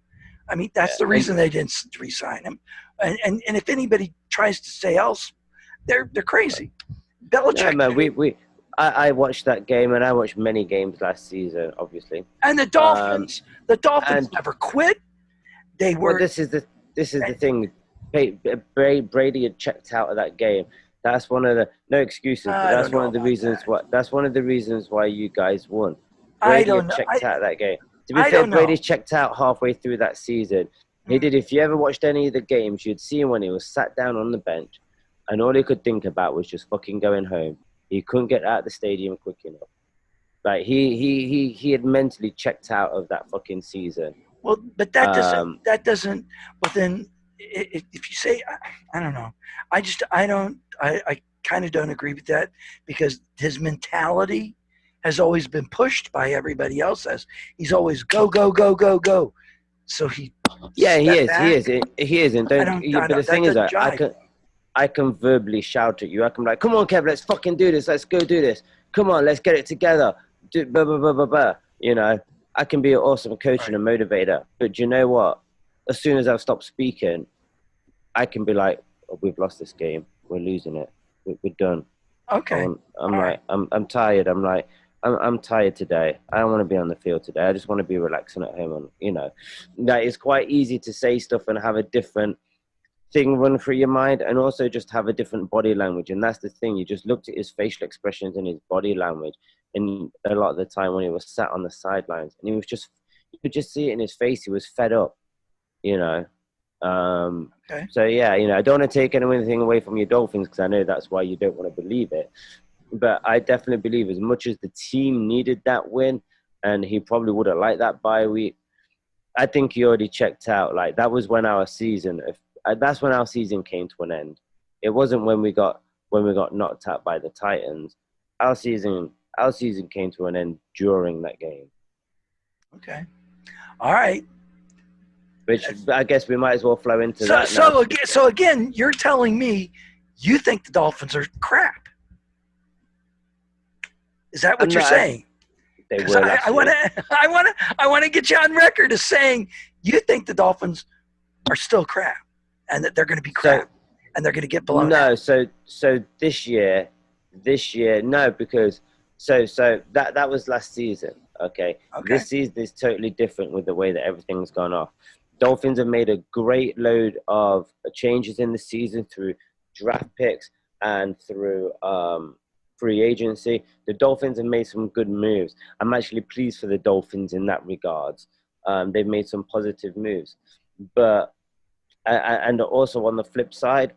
I mean, that's the reason they didn't re-sign him. And if anybody tries to say else, they're crazy. Belichick. Yeah, man, I watched that game, and I watched many games last season, obviously. And the Dolphins never quit. They were. Well, this is the thing. Brady had checked out of that game. That's one of the no excuses. But that's one of the reasons why. That's one of the reasons why you guys won. Brady had checked out of that game. To be fair, Brady checked out halfway through that season. He did. If you ever watched any of the games, you'd see him when he was sat down on the bench, and all he could think about was just fucking going home. He couldn't get out of the stadium quick enough. Like he had mentally checked out of that fucking season. Well, but that doesn't. But then, if you say, I don't know, I kind of don't agree with that, because his mentality has always been pushed by everybody else. He's always go. So he is. And but the thing is, I can verbally shout at you. I can be like, "Come on, Kev, let's fucking do this. Let's go do this. Come on, let's get it together." Blah, blah, blah, blah, blah. I can be an awesome coach and a motivator. But do you know what? As soon as I've stopped speaking, I can be like, "Oh, we've lost this game. We're losing it. We're done." Okay. I'm tired. I'm tired today. I don't want to be on the field today. I just want to be relaxing at home. And, that is quite easy to say stuff and have a different thing run through your mind, and also just have a different body language. And that's the thing. You just looked at his facial expressions and his body language, and a lot of the time when he was sat on the sidelines, and you could just see it in his face. He was fed up, Okay. So yeah, I don't want to take anything away from your Dolphins, because I know that's why you don't want to believe it. But I definitely believe, as much as the team needed that win, and he probably would have liked that bye week, I think he already checked out. Like, that was when our season. That's when our season came to an end. It wasn't when we got knocked out by the Titans. Our season came to an end during that game. Okay. All right. Which I guess we might as well flow into that. So again, you're telling me you think the Dolphins are crap. Is that what you're saying? They were. I want to get you on record as saying you think the Dolphins still crap, and that they're going to be crap, and they're going to get blown out. So this year, no, because so that was last season. Okay. This season is totally different with the way that everything's gone off. Dolphins have made a great load of changes in the season through draft picks and through free agency. The Dolphins have made some good moves. I'm actually pleased for the Dolphins in that regards. They've made some positive moves, but and also on the flip side,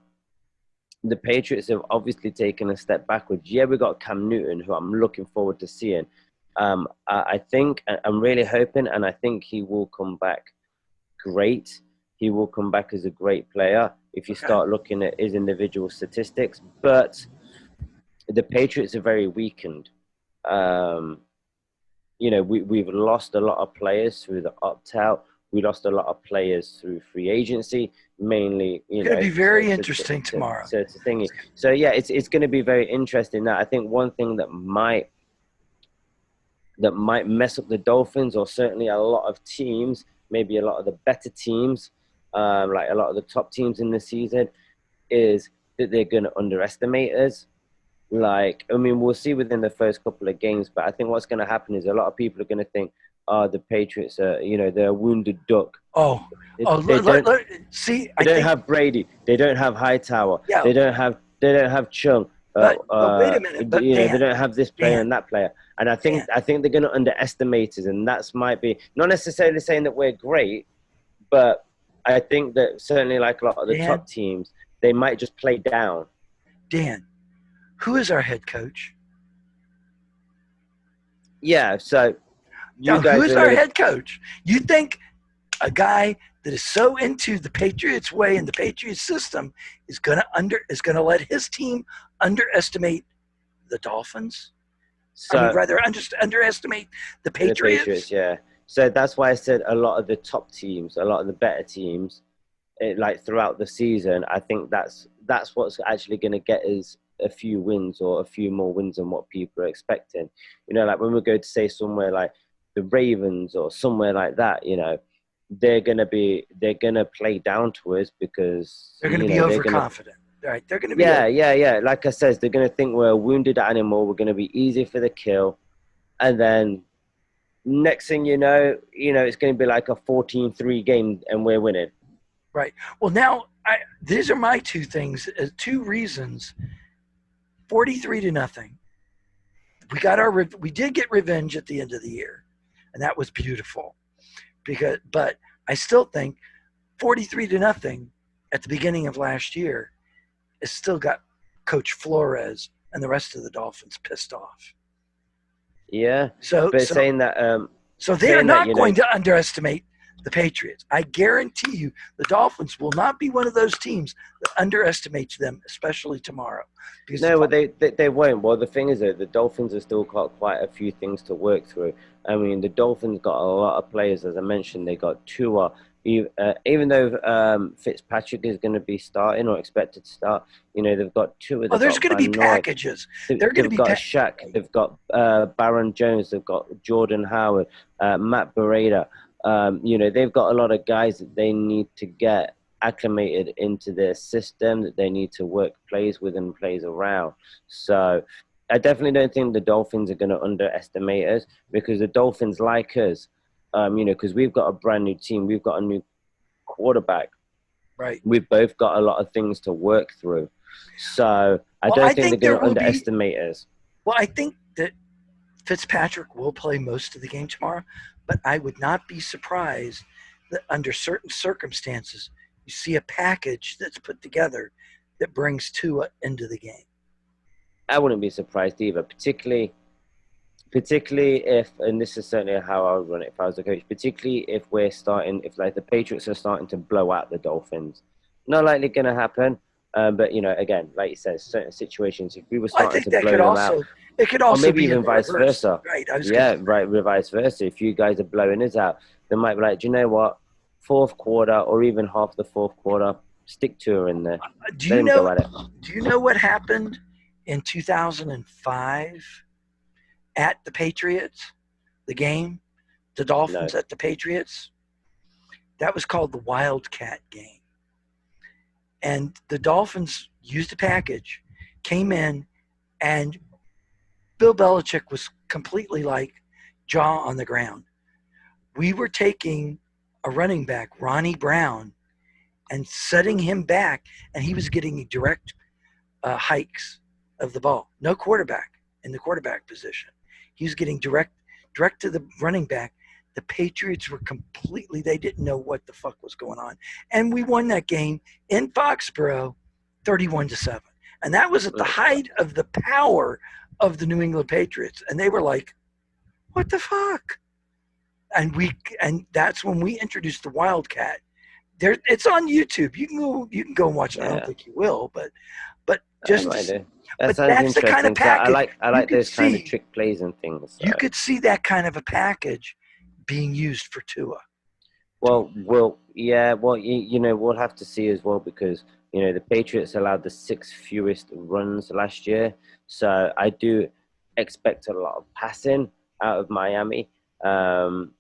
the Patriots have obviously taken a step backwards. Yeah, we got Cam Newton, who I'm looking forward to seeing. I think I'm really hoping, and I think he will come back great. He will come back as a great player if you start looking at his individual statistics. But the Patriots are very weakened. We've lost a lot of players through the opt-out. We lost a lot of players through free agency, mainly. It's going to be very interesting tomorrow. So yeah, it's going to be very interesting. Now, I think one thing that might mess up the Dolphins, or certainly a lot of teams, maybe a lot of the better teams, like a lot of the top teams in the season, is that they're going to underestimate us. We'll see within the first couple of games, but I think what's going to happen is a lot of people are going to think, the Patriots are, they're a wounded duck. They don't have Brady. They don't have Hightower. Yeah. They don't have Chung. But wait a minute. But they don't have this player and that player. And I think they're going to underestimate us, and that's might be not necessarily saying that we're great, but I think that certainly like a lot of the top teams, they might just play down. Dan, who is our head coach? Yeah, so who is our head coach? You think a guy that is so into the Patriots way and the Patriots system is gonna let his team underestimate the Dolphins? Underestimate the Patriots? The Patriots, yeah. So that's why I said a lot of the top teams, a lot of the better teams, throughout the season, I think that's what's actually going to get us a few wins, or a few more wins than what people are expecting. Like when we go to say somewhere like the Ravens or somewhere like that, they're gonna play down to us because they're gonna be overconfident. Right? They're gonna be Like I said, they're gonna think we're a wounded animal. We're gonna be easy for the kill, and then next thing you know, it's gonna be like a 14-3 game, and we're winning. Right. Well, now these are my two things. Two reasons. 43-0. We did get revenge at the end of the year, and that was beautiful. But I still think 43-0 at the beginning of last year has still got Coach Flores and the rest of the Dolphins pissed off. Yeah. So they're not going to underestimate the Patriots. I guarantee you the Dolphins will not be one of those teams that underestimates them, especially tomorrow. They won't. Well, the thing is that the Dolphins have still got quite a few things to work through. I mean, the Dolphins got a lot of players, as I mentioned. They got Tua. Even though Fitzpatrick is going to be starting or expected to start, they've got Tua. There's going to be packages. They're going to be. They've got Shaq. They've got Baron Jones. They've got Jordan Howard, Matt Breida. They've got a lot of guys that they need to get acclimated into their system, that they need to work plays with and plays around. So I definitely don't think the Dolphins are going to underestimate us, because the Dolphins like us, because we've got a brand new team. We've got a new quarterback. Right. We've both got a lot of things to work through. So I don't think they're going to underestimate us. Well, I think that Fitzpatrick will play most of the game tomorrow, but I would not be surprised that under certain circumstances, you see a package that's put together that brings Tua into the game. I wouldn't be surprised either, particularly if, and this is certainly how I would run it if I was a coach, particularly if the Patriots are starting to blow out the Dolphins. Not likely going to happen, but again, like you said, certain situations, if we were starting to blow them out, it could also or maybe be even vice versa. Right. Vice versa. If you guys are blowing us out, they might be like, do you know what? Fourth quarter, or even half the fourth quarter, stick Tua in there. Do you know what happened in 2005 at the Patriots? The game, the Dolphins at the Patriots. that was called the Wildcat game. And the Dolphins used a package, came in, and Bill Belichick was completely like jaw on the ground. We were taking a running back, Ronnie Brown, and setting him back, and he was getting direct hikes of the ball. No quarterback in the quarterback position. He was getting direct to the running back. The Patriots were completely, they didn't know what the fuck was going on. And we won that game in Foxborough 31-7. And that was at the height of the power of the New England Patriots. And they were like, what the fuck? And that's when we introduced the Wildcat. It's on YouTube. You can go and watch it. I don't think you will, but just that's the kind of package. I like those kind of trick plays and things. So. You could see that kind of a package being used for Tua. Well, we'll have to see as well, because the Patriots allowed the 6th fewest runs last year, so I do expect a lot of passing out of Miami. And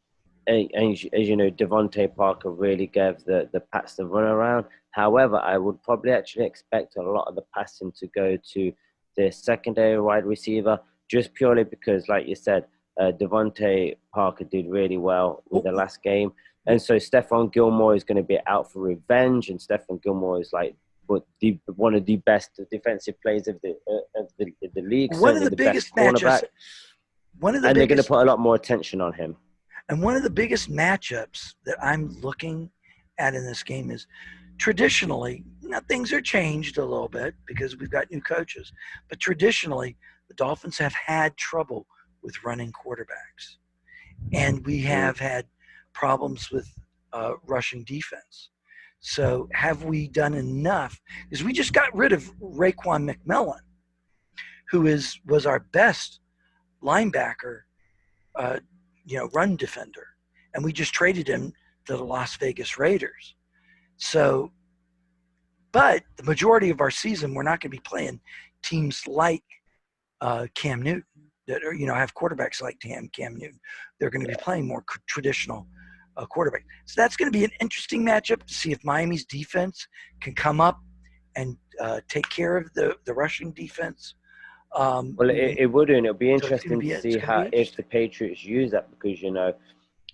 as you know, Devontae Parker really gave the Pats the run around. However, I would probably actually expect a lot of the passing to go to the secondary wide receiver, just purely because, like you said, Devontae Parker did really well with the last game. And so Stephon Gilmore is going to be out for revenge, and Stephon Gilmore is like one of the best defensive players of the league. One of the biggest matchups. And they're going to put a lot more attention on him. And one of the biggest matchups that I'm looking at in this game is, traditionally, now things are changed a little bit because we've got new coaches, but traditionally the Dolphins have had trouble with running quarterbacks. And we have had problems with rushing defense. So have we done enough? Because we just got rid of Raekwon McMillan, who was our best linebacker, run defender. And we just traded him to the Las Vegas Raiders. So, but the majority of our season, we're not going to be playing teams like Cam Newton that are, have quarterbacks like Cam Newton. They're going to be playing more traditional quarterback. So that's going to be an interesting matchup to see if Miami's defense can come up and take care of the rushing defense. Well, it would, and it'll be interesting to see if the Patriots use that, because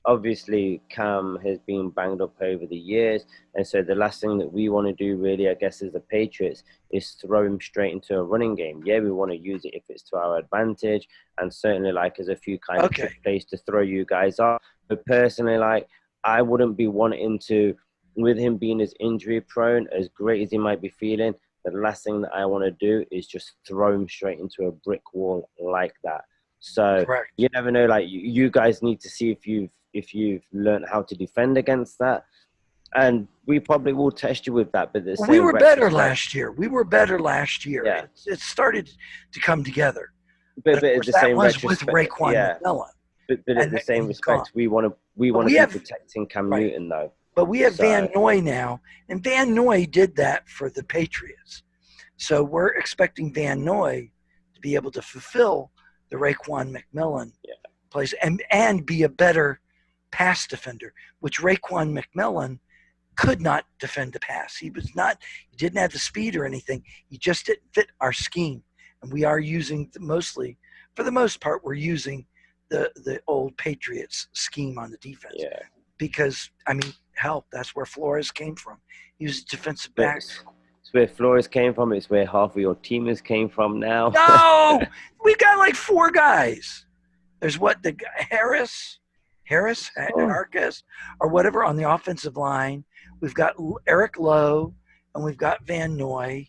obviously Cam has been banged up over the years, and so the last thing that we want to do, really, I guess, as the Patriots, is throw him straight into a running game. Yeah, we want to use it if it's to our advantage, and certainly as a few kind of trick plays to throw you guys off. But personally, I wouldn't be wanting to, with him being as injury prone, as great as he might be feeling, the last thing that I want to do is just throw him straight into a brick wall like that. So you never know. You guys need to see if you've learned how to defend against that, and we probably will test you with that. But we were better last year. Yeah. It started to come together. But at the same retrospect, with Raekwon McMillan. But at the same respect, we want to be protecting Cam Newton though. But we have Van Noy now, and Van Noy did that for the Patriots. So we're expecting Van Noy to be able to fulfill the Raekwon McMillan place and be a better pass defender, which Raekwon McMillan could not defend the pass. He didn't have the speed or anything. He just didn't fit our scheme. And we are using for the most part, we're using the old Patriots scheme on the defense. Yeah. Because, that's where Flores came from. He was a defensive back. It's where Flores came from. It's where half of your teamers came from now. No! We've got 4 guys. There's the Harris, Arquez, or whatever on the offensive line. We've got Eric Lowe, and we've got Van Noy.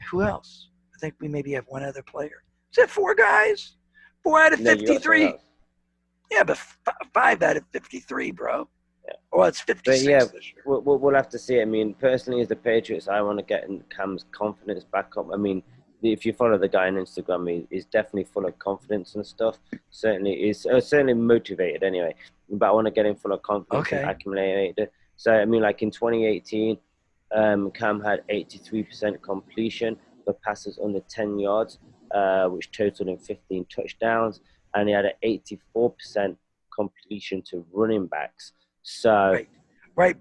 Who else? I think we maybe have one other player. Is that 4 guys? 4 out of 53. Yeah, but 5 out of 53, bro. Yeah. Well, it's 56 this year. We'll have to see. Personally, as the Patriots, I want to get Cam's confidence back up. If you follow the guy on Instagram, he's definitely full of confidence and stuff. He's certainly motivated anyway. But I want to get him full of confidence and accumulated. So, in 2018, Cam had 83% completion for passes under 10 yards, which totaled in 15 touchdowns. And he had an 84% completion to running backs. So Right.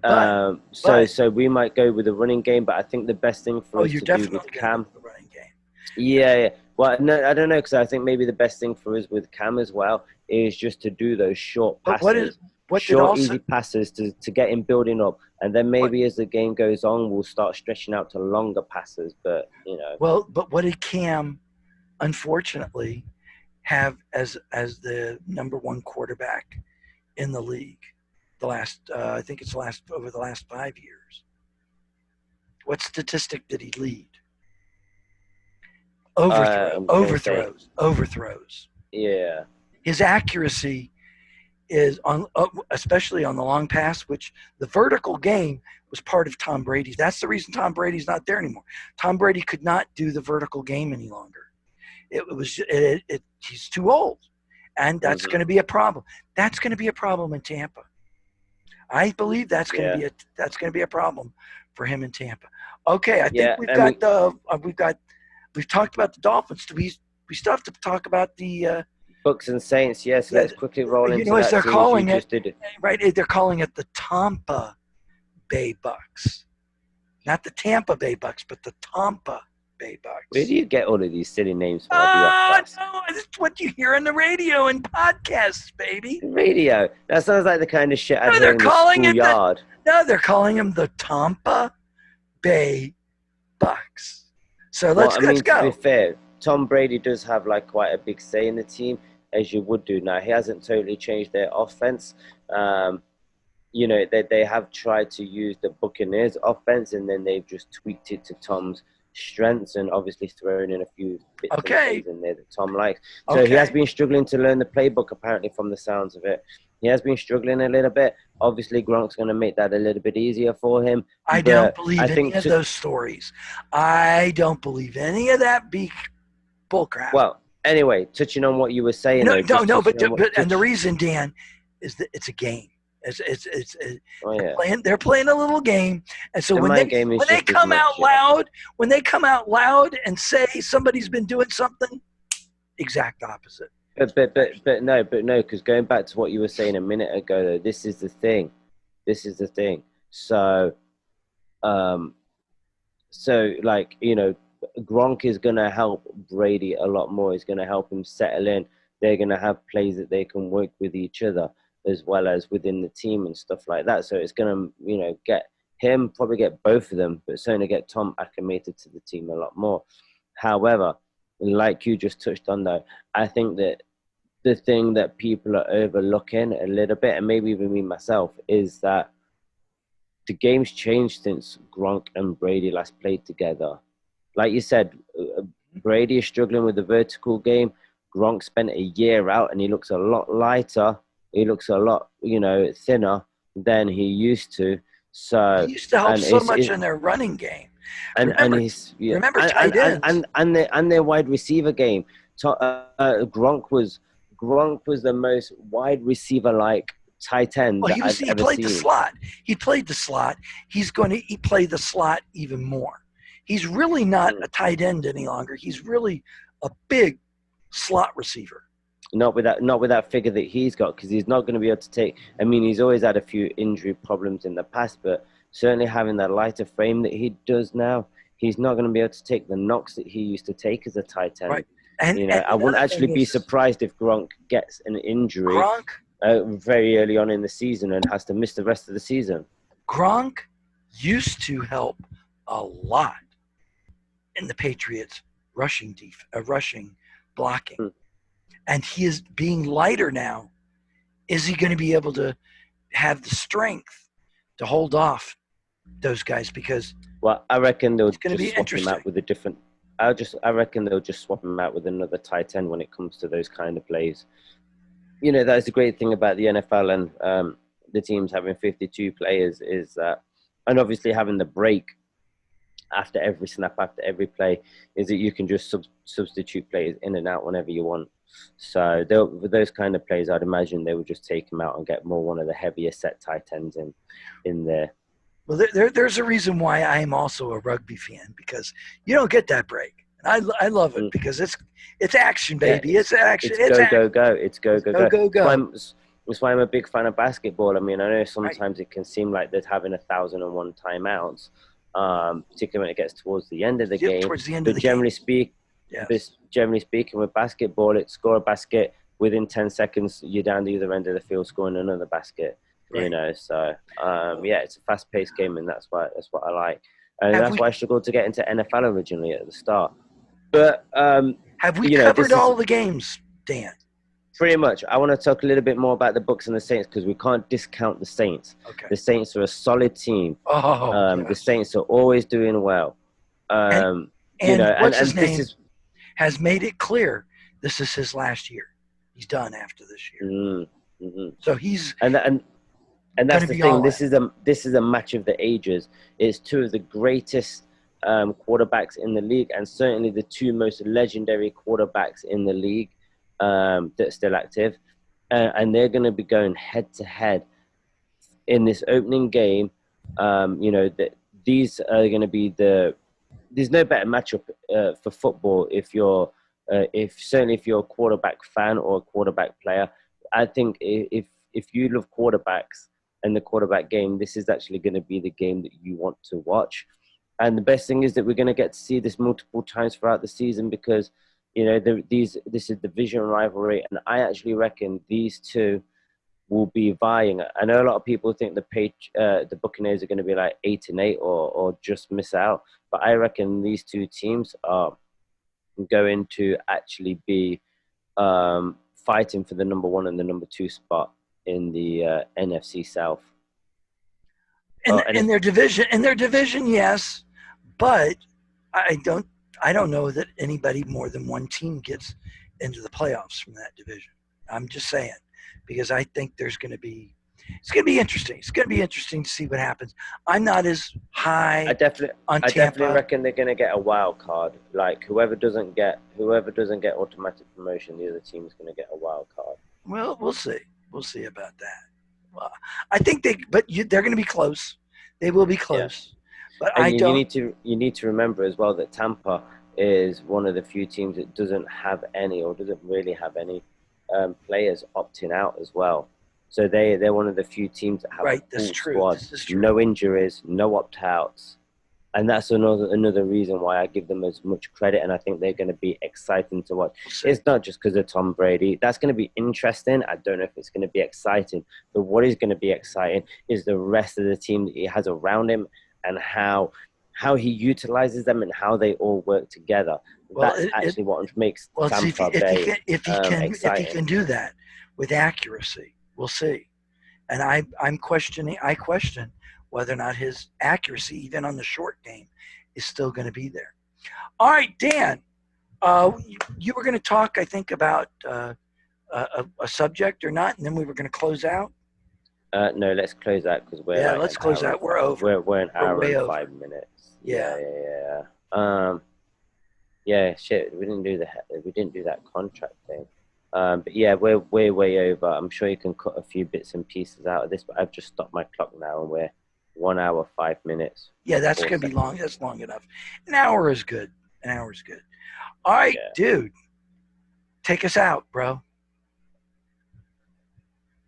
So we might go with the running game, but I think the best thing for us to do with Cam. The running game. Yeah. Well, no, I don't know, because I think maybe the best thing for us with Cam as well is just to do those short passes, easy passes to get him building up, and then maybe as the game goes on, we'll start stretching out to longer passes. But Well, but what did Cam, unfortunately, have as the number one quarterback in the league? I think it's over the last 5 years. What statistic did he lead? Overthrows. Yeah. His accuracy is especially on the long pass, which the vertical game was part of Tom Brady's. That's the reason Tom Brady's not there anymore. Tom Brady could not do the vertical game any longer. He's too old, and that's going to be a problem. That's going to be a problem in Tampa. I believe that's going to be a problem for him in Tampa. Okay, I think we've talked about the Dolphins. We still have to talk about the Bucks and Saints. Yes, let's quickly roll into that. They're calling it right. They're calling it the Tampa Bay Bucks, not the Tampa Bay Bucks, but the Tampa Bay Bucks. Where do you get all of these silly names from? No, it's what you hear on the radio and podcasts, baby. Radio. That sounds like the kind of shit I'd hear in the schoolyard. They're calling them the Tampa Bay Bucks. So let's go. To be fair, Tom Brady does have quite a big say in the team, as you would do. Now, he hasn't totally changed their offense. They have tried to use the Buccaneers offense, and then they've just tweaked it to Tom's strengths and obviously thrown in a few bits and things in there that Tom likes. So he has been struggling to learn the playbook, apparently, from the sounds of it. He has been struggling a little bit. Obviously, Gronk's going to make that a little bit easier for him. I don't believe any of those stories. I don't believe any of that bullcrap. Well, anyway, touching on what you were saying. But the reason, Dan, is that it's a game. They're playing a little game, and so when they come out loud and say somebody's been doing something, exact opposite. But no, because going back to what you were saying a minute ago, though, this is the thing. So, Gronk is gonna help Brady a lot more. He's gonna help him settle in. They're gonna have plays that they can work with each other, as well as within the team and stuff like that. So it's going to, probably get both of them, but certainly get Tom acclimated to the team a lot more. However, like you just touched on, though, I think that the thing that people are overlooking a little bit, and maybe even me myself, is that the game's changed since Gronk and Brady last played together. Like you said, Brady is struggling with the vertical game. Gronk spent a year out, and he looks a lot lighter. He looks a lot, thinner than he used to. So he used to help so much in their running game. Remember tight ends and their wide receiver game. Gronk was the most wide receiver like tight end. Well, he played the slot. He played the slot. He played the slot even more. He's really not a tight end any longer. He's really a big slot receiver. Not with that figure that he's got, because he's not going to be able to take. I mean, he's always had a few injury problems in the past, but certainly having that lighter frame that he does now, he's not going to be able to take the knocks that he used to take as a tight end. Right. I wouldn't actually be surprised if Gronk gets an injury very early on in the season and has to miss the rest of the season. Gronk used to help a lot in the Patriots rushing blocking. And he is being lighter now. Is he going to be able to have the strength to hold off those guys? Because I reckon they'll just swap him out with a different. I reckon they'll just swap him out with another tight end when it comes to those kind of plays. That's the great thing about the NFL and the teams having 52 players is that, and obviously having the break after every snap, after every play, is that you can just substitute players in and out whenever you want. So with those kind of plays, I'd imagine they would just take him out and get more one of the heavier set tight ends in there. Well, there's a reason why I am also a rugby fan, because you don't get that break. And I love it because it's action, baby. It's action. It's go. It's go. That's why I'm a big fan of basketball. I mean, I know sometimes it can seem like there's having 1,001 timeouts, particularly when it gets towards the end of the game. Towards the end but of the generally game. Yes. Generally speaking, with basketball, it's score a basket within 10 seconds. You're down the other end of the field scoring another basket. Right. You know, so it's a fast-paced game, and that's what I like, and that's why I struggled to get into NFL originally at the start. But have we covered all the games, Dan? Pretty much. I want to talk a little bit more about the Bucs and the Saints because we can't discount the Saints. Okay. The Saints are a solid team. Yes. The Saints are always doing well. And what's his name has made it clear this is his last year. He's done after this year. Mm-hmm. So he's and that's the thing. This is a match of the ages. It's two of the greatest quarterbacks in the league, and certainly the two most legendary quarterbacks in the league. That's still active, and they're going to be going head to head in this opening game. These are going to be there's no better matchup for football if you're a quarterback fan or a quarterback player. I think if you love quarterbacks and the quarterback game, this is actually going to be the game that you want to watch. And the best thing is that we're going to get to see this multiple times throughout the season because, this is division rivalry. And I actually reckon these two will be vying. I know a lot of people think the Buccaneers are going to be like 8-8 or just miss out. But I reckon these two teams are going to actually be fighting for the number 1 and the number 2 spot in the NFC South. In their division, yes, but I don't know that anybody more than one team gets into the playoffs from that division. I'm just saying, because I think it's going to be interesting. It's going to be interesting to see what happens. I'm not as high on Tampa. I definitely reckon they're going to get a wild card. Like whoever doesn't get automatic promotion, the other team is going to get a wild card. Well, we'll see. We'll see about that. Well, I think they're going to be close. They will be close. Yeah. But you need to remember as well that Tampa is one of the few teams that doesn't really have any players opting out as well. So they're one of the few teams that have a full squad, no injuries, no opt-outs. And that's another reason why I give them as much credit, and I think they're going to be exciting to watch. It's not just because of Tom Brady. That's going to be interesting. I don't know if it's going to be exciting, but what is going to be exciting is the rest of the team that he has around him and how he utilizes them and how they all work together. That's actually what makes Tampa Bay exciting. If he can do that with accuracy, we'll see. And I question whether or not his accuracy, even on the short game, is still going to be there. All right, Dan, you were going to talk, I think, about a subject or not, and then we were going to close out. No, let's close out because let's close out. We're over. We're an hour and 5 minutes. Yeah. Shit, we didn't do that contract thing. But yeah, we're way over. I'm sure you can cut a few bits and pieces out of this, but I've just stopped my clock now and we're 1 hour, 5 minutes. Yeah, that's going to be long. That's long enough. An hour is good. All right, dude. Take us out, bro.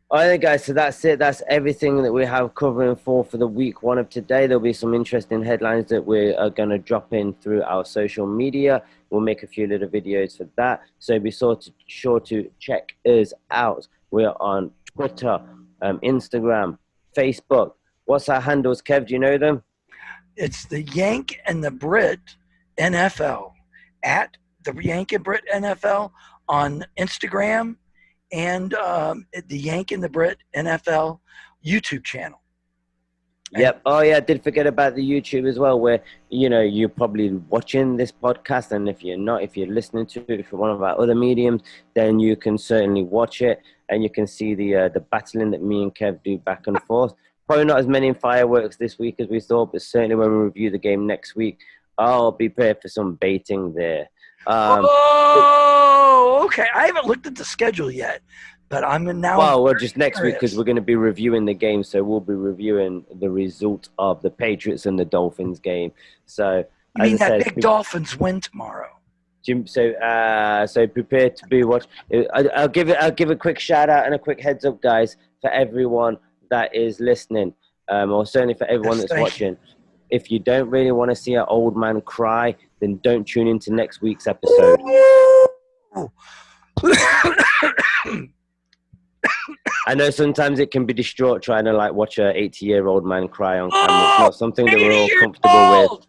All right, guys. So that's it. That's everything that we have covering for the week 1 of today. There'll be some interesting headlines that we are going to drop in through our social media. We'll make a few little videos for that. So be sure to check us out. We're on Twitter, Instagram, Facebook. What's our handles, Kev? Do you know them? It's the Yank and the Brit NFL at the Yank and Brit NFL on Instagram and the Yank and the Brit NFL YouTube channel. Yep. Oh, yeah. I did forget about the YouTube as well, where, you're probably watching this podcast. And if you're not, if you're listening to it for one of our other mediums, then you can certainly watch it and you can see the battling that me and Kev do back and forth. Probably not as many fireworks this week as we thought, but certainly when we review the game next week, I'll be prepared for some baiting there. Okay. I haven't looked at the schedule yet, but I'm now. Well, just next week because we're going to be reviewing the game, so we'll be reviewing the result of the Patriots and the Dolphins game. So, you mean that big Dolphins win tomorrow? Jim, so prepare to be watched. I'll give a quick shout out and a quick heads up, guys, for everyone that is listening, or certainly for everyone that's watching. If you don't really want to see an old man cry, then don't tune into next week's episode. I know sometimes it can be distraught trying to like watch a 80-year-old man cry on camera. It's not something that we're all comfortable with.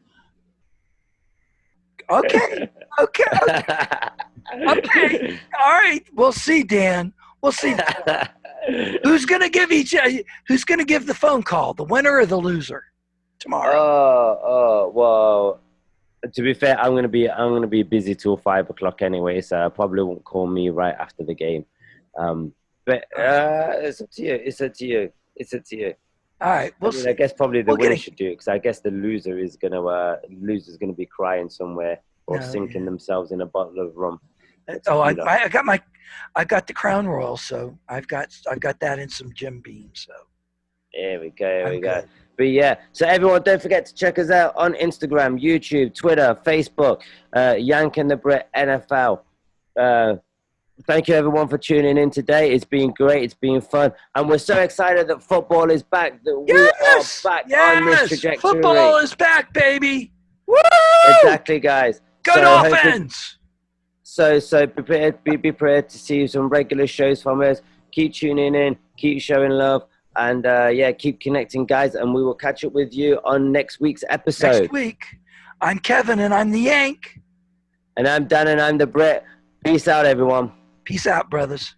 Okay. All right. We'll see, Dan. We'll see. Who's gonna give the phone call? The winner or the loser tomorrow? Well. To be fair, I'm gonna be busy till 5 o'clock anyway, so I probably won't call me right after the game. But it's up to you. It's up to you. All right. I guess probably the winner should do it, because I guess the loser's gonna be crying somewhere or sinking themselves in a bottle of rum. I got the Crown Royal, so I've got that in some Jim Beam. So there we go. But yeah, so everyone, don't forget to check us out on Instagram, YouTube, Twitter, Facebook, Yank and Brit NFL. Thank you, everyone, for tuning in today. It's been great. It's been fun. And we're so excited that football is back, that we are back on this trajectory. Football is back, baby. Woo! Exactly, guys. Good offense. So be prepared to see some regular shows from us. Keep tuning in. Keep showing love. And, keep connecting, guys. And we will catch up with you on next week's episode. Next week. I'm Kevin, and I'm the Yank. And I'm Dan, and I'm the Brit. Peace out, everyone. Peace out, brothers.